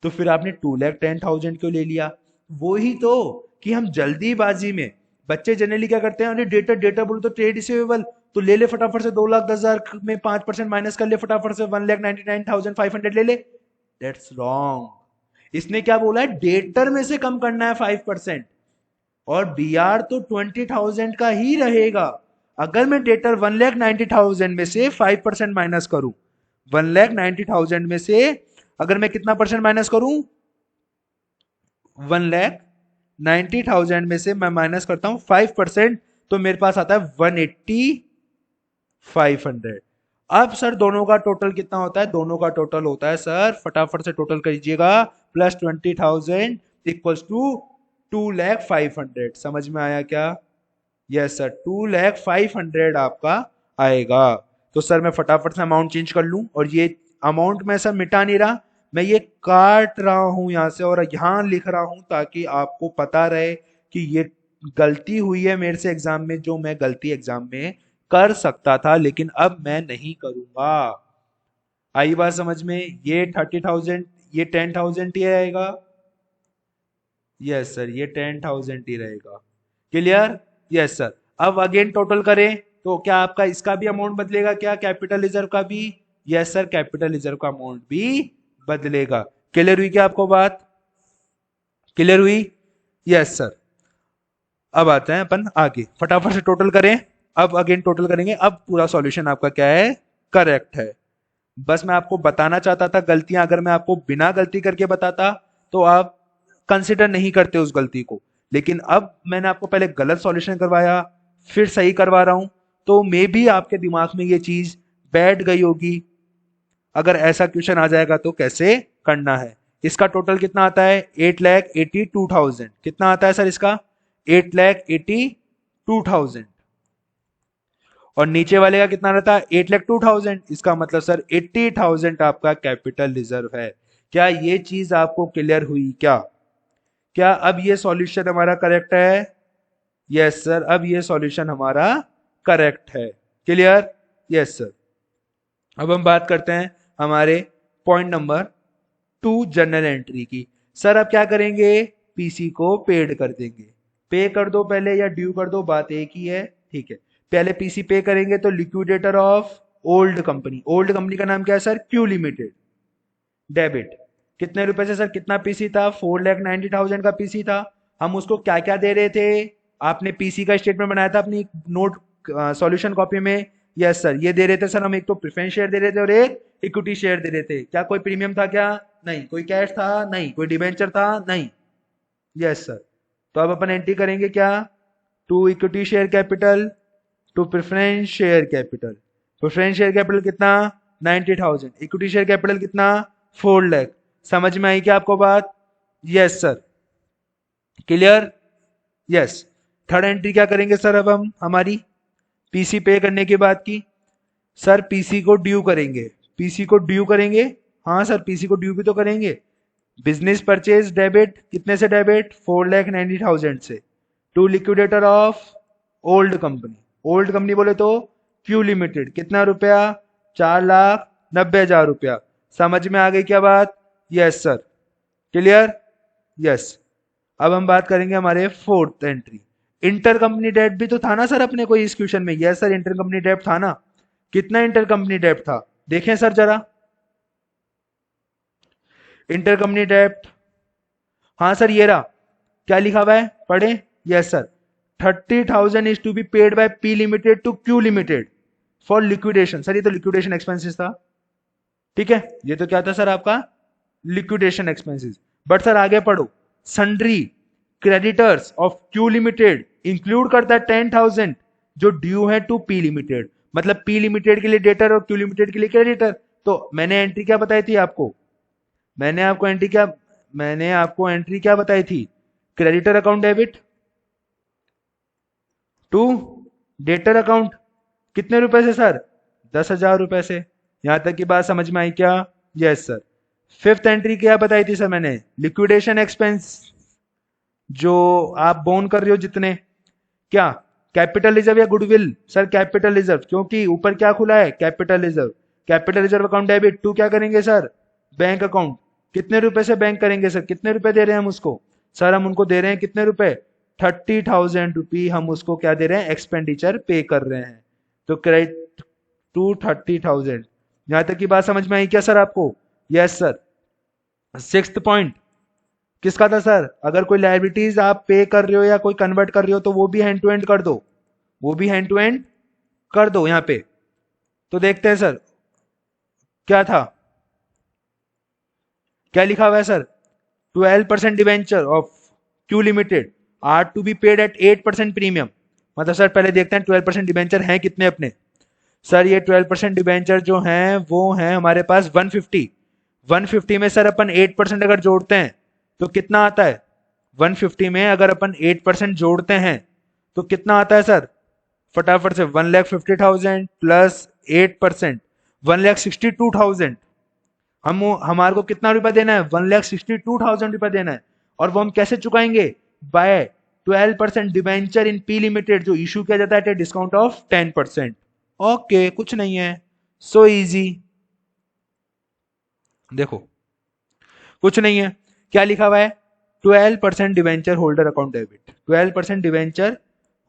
तो फिर आपने 2,10,000 क्यों ले लिया? वो ही तो, कि हम जल्दीबाजी में, बच्चे जनरली क्या करते हैं, अरे डेटा डेटा बोलो तो ट्रेड रिसीवेबल, तो ले ले फटाफट से 2,10,000 में 5% माइनस कर ले, फटाफट से 1,99,500 ले ले। That's wrong. इसने क्या बोला है? डेटर में से कम करना है 5%। और बीआर तो 20,000 का ही रहेगा। अगर मैं डेटर 1,90,000 में से 5% माइनस करूं, 1,90,000 में से अगर मैं कितना परसेंट माइनस करूं, 1,90,000 में से मैं माइनस करता हूं 5%, तो मेरे पास आता है 180,500। अब सर दोनों का टोटल कितना होता है? दोनों का टोटल होता है सर, फटाफट से टोटल करिएगा, प्लस 20,000 इक्वल्स टू 2,05,000। समझ में आया क्या? यस सर, 2,05,000 आपका आएगा। तो सर मैं फटाफट से अमाउंट चेंज कर लूं, और ये अमाउंट मैं सर मिटा नहीं रहा, मैं ये काट रहा हूं यहां से और यहां लिख रहा हूं ताकि आपको पता रहे कि ये गलती हुई है मेरे से एग्जाम में, जो मैं गलती एग्जाम में कर सकता था लेकिन अब मैं नहीं करूंगा। आई बात समझ में? ये 30,000, ये 10,000 ही आएगा। यस सर, ये 10,000 ही रहेगा। क्लियर? Yes sir. अब अगेन टोटल करें तो क्या आपका इसका भी अमाउंट बदलेगा क्या? कैपिटल रिजर्व का भी? यस सर, कैपिटल रिजर्व का अमाउंट भी बदलेगा। क्लियर हुई क्या आपको बात? क्लियर हुई? Yes sir. अब आते हैं अपन आगे, फटाफट से टोटल करें। अब अगेन टोटल करेंगे, अब पूरा सॉल्यूशन आपका क्या है? करेक्ट है। बस मैं आपको बताना चाहता था गलतियां, अगर मैं आपको बिना गलती करके बताता तो आप कंसिडर नहीं करते उस गलती को, लेकिन अब मैंने आपको पहले गलत सॉल्यूशन करवाया, फिर सही करवा रहा हूं, तो मे भी आपके दिमाग में ये चीज बैठ गई होगी। अगर ऐसा क्वेश्चन आ जाएगा तो कैसे करना है। इसका टोटल कितना आता है? 8,82,000। कितना आता है सर इसका? 8,82,000 और नीचे वाले का कितना रहता है 8,02,000। इसका मतलब सर 80,000 आपका कैपिटल रिजर्व है। क्या ये चीज आपको क्लियर हुई क्या? क्या अब ये सॉल्यूशन हमारा करेक्ट है? यस सर, अब ये सॉल्यूशन हमारा करेक्ट है। क्लियर? Yes sir. अब हम बात करते हैं हमारे पॉइंट नंबर 2 जर्नल एंट्री की। सर अब क्या करेंगे? पीसी को पेड कर देंगे। पे कर दो पहले या ड्यू कर दो, बात एक ही है। ठीक है, पहले पीसी पे करेंगे तो liquidator of old company. Old company का नाम क्या है सर? Q limited. डेबिट कितने रुपए से सर? कितना पीसी था? 4,90,000 का पीसी था। हम उसको क्या क्या दे रहे थे? आपने पीसी का स्टेटमेंट बनाया था अपनी नोट सॉल्यूशन कॉपी में। यस सर, ये दे रहे थे सर हम, एक तो प्रेफरेंस शेयर दे रहे थे और एक इक्विटी शेयर दे रहे थे। क्या कोई प्रीमियम था क्या? नहीं। कोई कैश था? नहीं। कोई डिबेंचर था? नहीं। Yes sir. तो अब अपन एंट्री करेंगे क्या? To equity share capital to preference share capital. Preference share capital कितना? 90,000। इक्विटी शेयर कैपिटल कितना? 4 लाख। समझ में आई क्या आपको बात? Yes sir. Clear? Yes. Third entry क्या करेंगे सर अब हम हमारी पीसी पे करने के बाद की? सर पीसी को ड्यू करेंगे। पीसी को ड्यू करेंगे। हाँ सर, पीसी को ड्यू भी तो करेंगे। बिजनेस परचेज डेबिट, कितने से डेबिट? 4,90,000 से to liquidator of old company. Old company बोले तो क्यू लिमिटेड। कितना रुपया? 4,90,000 रुपया। समझ में आ गई क्या बात? Yes sir. क्लियर? यस। अब हम बात करेंगे हमारे fourth entry. Inter company debt भी तो था ना सर अपने कोई इस क्वेश्चन में? Yes sir, inter company debt था ना। कितना इंटर कंपनी डेट था देखें सर जरा। इंटर कंपनी डेट, हाँ सर ये रहा। क्या लिखा हुआ है पढ़े? Yes sir. 30,000 is to be paid by P limited to Q limited for liquidation. Sir ये तो लिक्विडेशन एक्सपेंसेस था। ठीक है, ये तो क्या था सर आपका? Liquidation expenses. बट सर आगे पढ़ो। Sundry creditors of Q limited include करता है 10,000 जो ड्यू है टू पी लिमिटेड। मतलब पी लिमिटेड के लिए डेटर और क्यू लिमिटेड के लिए क्रेडिटर। तो मैंने एंट्री क्या बताई थी आपको? मैंने आपको एंट्री क्या बताई थी? Creditor account debit to debtor account. कितने रुपए से सर? 10,000 रुपए से। यहां तक की बात समझ में आई क्या? Yes sir. फिफ्थ एंट्री क्या बताई थी सर मैंने? लिक्विडेशन एक्सपेंस जो आप बोन कर रहे हो जितने, क्या कैपिटल रिजर्व या गुडविल? सर कैपिटल रिजर्व, क्योंकि ऊपर क्या खुला है? Capital reserve. Capital reserve account debit to क्या करेंगे सर? Bank account. कितने रुपए से बैंक करेंगे सर? कितने रुपए दे रहे हैं हम उसको? सर हम उनको दे रहे हैं कितने रुपए? 30,000 रुपी हम उसको क्या दे रहे हैं? एक्सपेंडिचर पे कर रहे हैं। तो क्रेडिट टू 30,000। यहां तक की बात समझ में आई क्या सर आपको? Yes sir. सिक्स्थ पॉइंट किसका था सर? अगर कोई लायबिलिटीज आप पे कर रहे हो या कोई कन्वर्ट कर रहे हो तो वो भी हैंड टू हैंड कर दो। वो भी हैंड टू हैंड कर दो यहां पे। तो देखते हैं सर क्या था। क्या लिखा हुआ है sir? 12% debenture of Q limited are to be paid at 8% premium. मतलब सर पहले देखते हैं 12% डिवेंचर हैं कितने अपने। सर ये 12% डिवेंचर जो हैं वो हैं हमारे पास 150। 150 में सर अपन 8% अगर जोड़ते हैं तो कितना आता है? 150 में अगर अपन 8% जोड़ते हैं तो कितना आता है सर? फटाफट से 1,50,000 प्लस 8% 1,62,000। हमारे को कितना रुपया देना है? 1,62,000 रुपया देना है। और वो हम कैसे चुकाएंगे? Bye 12% debenture in P limited जो इशू किया जाता है डिस्काउंट ऑफ 10%। ओके, कुछ नहीं है, सो इजी। देखो कुछ नहीं है, क्या लिखा हुआ है? 12% debenture holder account debit. 12% debenture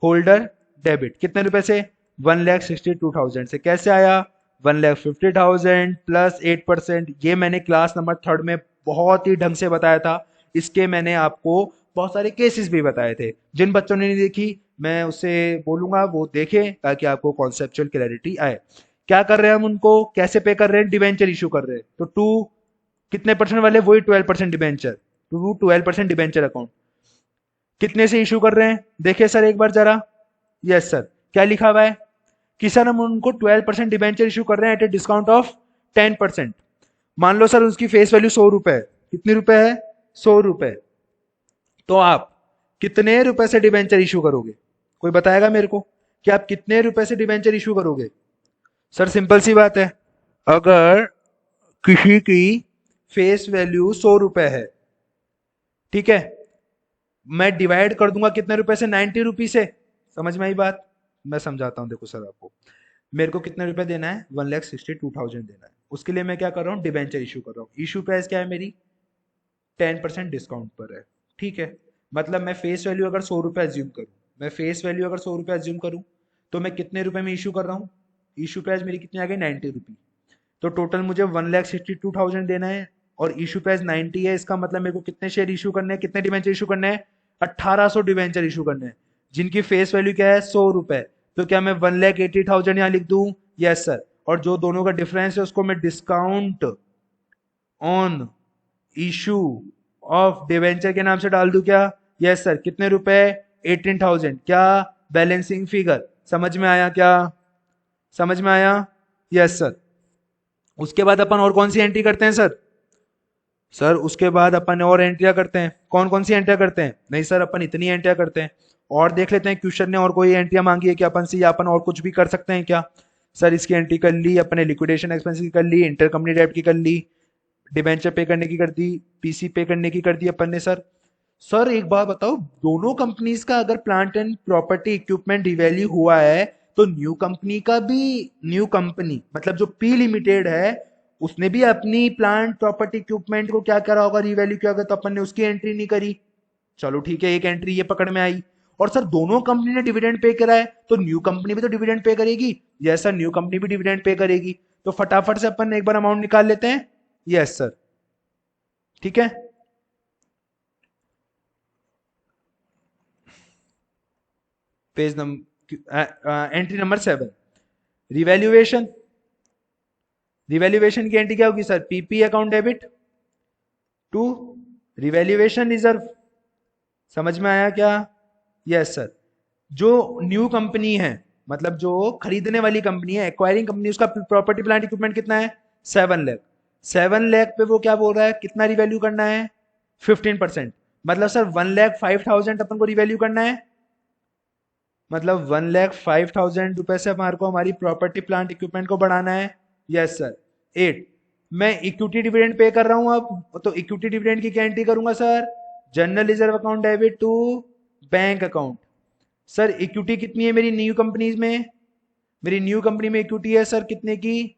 holder debit कितने रुपए से? 1,62,000 से। कैसे आया? 1,50,000 प्लस 8%। ये मैंने क्लास नंबर 3 में बहुत ही ढंग से बताया था। इसके मैंने आपको बहुत सारे केसेस भी बताए थे। जिन बच्चों ने नहीं देखी मैं उससे बोलूंगा वो देखें ताकि आपको कॉन्सेप्चुअल क्लैरिटी आए। क्या कर रहे हैं हम उनको? कैसे पे कर रहे हैं? डिवेंचर इशू कर रहे हैं। तो टू कितने परसेंट वाले? वही 12% डिवेंचर टू 12% डिवेंचर अकाउंट। कितने से इशू कर रहे हैं देखिए सर एक बार जरा। Yes sir. क्या लिखा हुआ है कि सर हम उनको 12% डिवेंचर इशू कर रहे हैं एट ए डिस्काउंट ऑफ 10%। मान लो सर उसकी फेस वैल्यू 100 रुपए है। कितनी रुपए है? 100 रुपए। तो आप कितने रुपए से डिबेंचर इशू करोगे? कोई बताएगा मेरे को कि आप कितने रुपए से डिबेंचर इशू करोगे? सर सिंपल सी बात है, अगर किसी की फेस वैल्यू 100 रुपए है, ठीक है, मैं डिवाइड कर दूंगा कितने रुपए से? 90 रुपी से। समझ में आई बात? मैं समझाता हूं, देखो सर आपको, मेरे को कितने रुपए देना है? 1,62,000 देना है। उसके लिए मैं क्या कर रहा हूँ? डिबेंचर इशू कर रहा हूँ। इशू प्राइस क्या है मेरी? 10% डिस्काउंट पर है, ठीक है। मतलब मैं फेस वैल्यू अगर 100 रुपये एज्यूम करूँ, मैं फेस वैल्यू अगर 100 रुपये एज्यूम करूँ, तो मैं कितने रुपए में इशू कर रहा हूँ? इशू प्राइस मेरी कितनी आ गई? 90 रुपी। तो टोटल मुझे 1,62,000 देना है और इशू प्राइस 90 है। इसका मतलब मेरे को कितने शेयर इशू करने हैं? कितने डिवेंचर इशू करने हैं? 1800 डिवेंचर इशू करने हैं, जिनकी फेस वैल्यू क्या है? 100 रुपए। तो क्या मैं 1,80,000 यहाँ लिख दूं? Yes sir. और जो दोनों का डिफरेंस है उसको मैं discount on issue of debenture के नाम से डाल दूं क्या? Yes sir. कितने रुपए? 18,000। क्या? Balancing figure. समझ में आया क्या? समझ में आया? Yes sir. उसके बाद अपन और कौन सी एंट्री करते हैं सर? सर उसके बाद अपन और एंट्रिया करते हैं। कौन कौन सी एंट्रिया करते हैं? नहीं सर, अपन इतनी एंट्रिया करते हैं। और देख लेते हैं क्वेश्चन ने और कोई एंट्रिया मांगी है क्या अपन से, या अपन और कुछ भी कर सकते हैं क्या? सर इसकी एंट्री कर ली अपने, लिक्विडेशन एक्सपेंस की कर ली, इंटर कंपनी डेब्ट की कर ली, डिबेंचर पे करने की कर दी, पीसी पे करने की कर दी अपन ने सर। सर एक बात बताओ, दोनों कंपनीज का अगर plant and property equipment revalue हुआ है, तो न्यू कंपनी का भी, न्यू कंपनी मतलब जो पी लिमिटेड है, उसने भी अपनी प्लांट प्रॉपर्टी इक्विपमेंट को क्या करा होगा? रिवैल्यू किया होगा। तो अपन ने उसकी एंट्री नहीं करी। चलो ठीक है, एक एंट्री ये पकड़ में आई। और सर दोनों कंपनी ने डिविडेंड पे करा है, तो न्यू कंपनी भी तो डिविडेंड पे करेगी। यस सर, न्यू कंपनी भी डिविडेंड पे करेगी। तो फटाफट से अपन एक बार अमाउंट निकाल लेते हैं। यस सर, ठीक है। Page number, entry number 7, revaluation. Revaluation की एंट्री क्या होगी sir? PP account debit to revaluation reserve. समझ में आया क्या? Yes sir. जो न्यू कंपनी है, मतलब जो खरीदने वाली कंपनी है, एक्वायरिंग कंपनी, उसका प्रॉपर्टी प्लांट इक्विपमेंट कितना है? 7 लाख। 7 लाख पे वो क्या बोल रहा है? कितना रिवैल्यू करना है? 15%। मतलब सर 1,05,000 अपन को रिवैल्यू करना है। मतलब 1,05,000 रुपए से हमारे को हमारी प्रॉपर्टी प्लांट इक्विपमेंट को बढ़ाना है। Yes sir. 8, मैं इक्विटी डिविडेंड पे कर रहा हूं अब, तो इक्विटी डिविडेंड की क्या एंट्री करूंगा sir? General reserve account debit to bank account. Sir equity कितनी है मेरी न्यू कंपनीज में? मेरी न्यू कंपनी में इक्विटी है सर कितने की?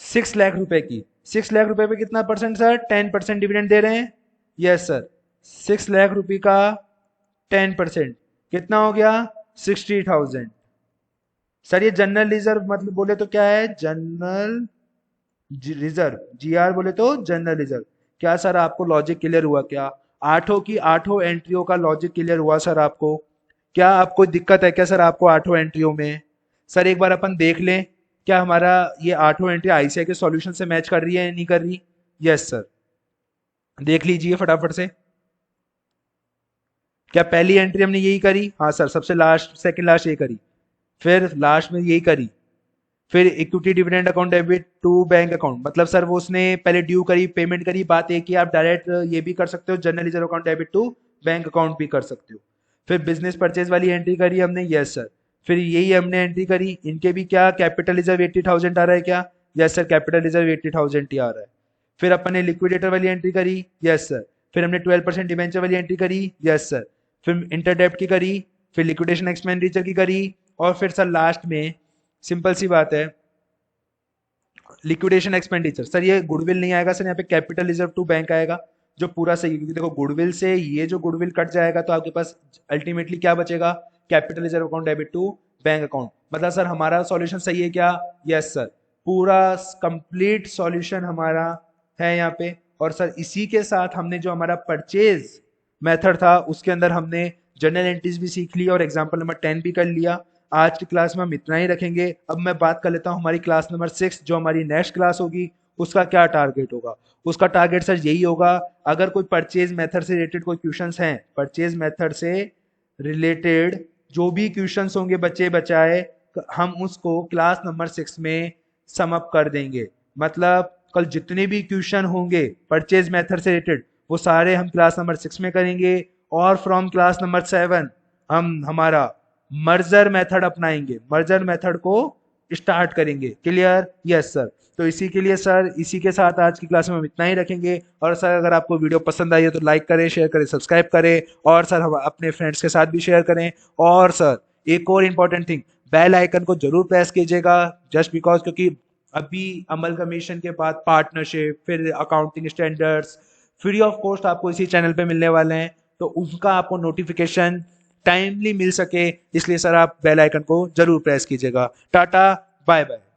6 लाख रुपए की। 6 लाख रुपए पे कितना परसेंट सर? 10% डिविडेंड दे रहे हैं। Yes sir. 6 लाख रुपए का 10% कितना हो गया? 60,000। सर ये जनरल रिजर्व मतलब बोले तो क्या है? जनरल रिजर्व, जीआर बोले तो जनरल रिजर्व। क्या सर आपको लॉजिक क्लियर हुआ क्या? आठों की आठों एंट्रियों का लॉजिक क्लियर हुआ सर आपको? क्या आपको दिक्कत है क्या सर आपको आठों एंट्रियों में? सर एक बार अपन देख लें, क्या हमारा ये आठों एंट्री आईसीआई के सॉल्यूशन से मैच कर रही है या नहीं कर रही? Yes sir. देख लीजिए फटाफट से। क्या पहली एंट्री हमने यही करी? हाँ सर, सबसे लास्ट, सेकंड लास्ट यही करी। फिर लास्ट में यही करी। फिर equity dividend account debit to bank account, मतलब सर वो उसने पहले ड्यू करी, पेमेंट करी, बात एक ही। आप डायरेक्ट ये भी कर सकते हो, general reserve account debit to bank account भी कर सकते हो। फिर बिजनेस परचेज वाली एंट्री करी हमने। Yes sir. फिर यही हमने एंट्री करी, इनके भी क्या कैपिटल रिजर्व 80,000 आ रहा है क्या? यस सर, कैपिटल रिजर्व 80,000 ही आ रहा है। फिर अपन ने लिक्विडेटर वाली एंट्री करी। Yes sir. फिर हमने 12% डिवेंचर वाली एंट्री करी। Yes sir. फिर इंटर डेब्ट की करी, फिर लिक्विडेशन एक्सपेंडिचर की करी, और फिर सर लास्ट में सिंपल सी बात है, लिक्विडेशन एक्सपेंडिचर। सर ये गुडविल नहीं आएगा सर, यहाँ पे कैपिटल रिजर्व टू बैंक आएगा, जो पूरा सही है, क्योंकि देखो गुडविल से ये जो गुडविल कट जाएगा तो आपके पास अल्टीमेटली क्या बचेगा? Capital reserve account debit to bank account. मतलब सर हमारा सॉल्यूशन सही है क्या? यस सर, पूरा कंप्लीट सॉल्यूशन हमारा है यहाँ पे। और सर इसी के साथ हमने जो हमारा परचेज मेथड था उसके अंदर हमने जनरल एंट्रीज भी सीख ली और एग्जाम्पल नंबर 10 भी कर लिया। आज की क्लास में हम इतना ही रखेंगे। अब मैं बात कर लेता हूँ हमारी क्लास नंबर 6, जो हमारी नेक्स्ट क्लास होगी, उसका क्या टारगेट होगा। उसका टारगेट सर यही होगा, अगर कोई परचेज मेथड से रिलेटेड कोई क्वेश्चंस हैं, परचेज मेथड से रिलेटेड जो भी क्वेश्चंस होंगे बच्चे बचाए, हम उसको क्लास नंबर 6 में सम अप कर देंगे। मतलब कल जितने भी क्वेश्चन होंगे परचेज मेथड से रिलेटेड, वो सारे हम क्लास नंबर 6 में करेंगे। और फ्रॉम क्लास नंबर 7 हम हमारा मर्जर मेथड अपनाएंगे, मर्जर मेथड को स्टार्ट करेंगे। क्लियर? Yes sir. तो इसी के लिए सर, इसी के साथ आज की क्लास में हम इतना ही रखेंगे। और सर अगर आपको वीडियो पसंद आई है तो लाइक करें, शेयर करें, सब्सक्राइब करें, और सर हम अपने फ्रेंड्स के साथ भी शेयर करें। और सर एक और इम्पॉर्टेंट थिंग, बेल आइकन को जरूर प्रेस कीजिएगा, जस्ट बिकॉज क्योंकि अभी अमल कमीशन के बाद पार्टनरशिप, फिर accounting standards free of cost आपको इसी चैनल पे मिलने वाले हैं, तो उनका आपको नोटिफिकेशन टाइमली मिल सके, इसलिए सर आप बेल आइकन को जरूर प्रेस कीजिएगा। Tata, bye bye.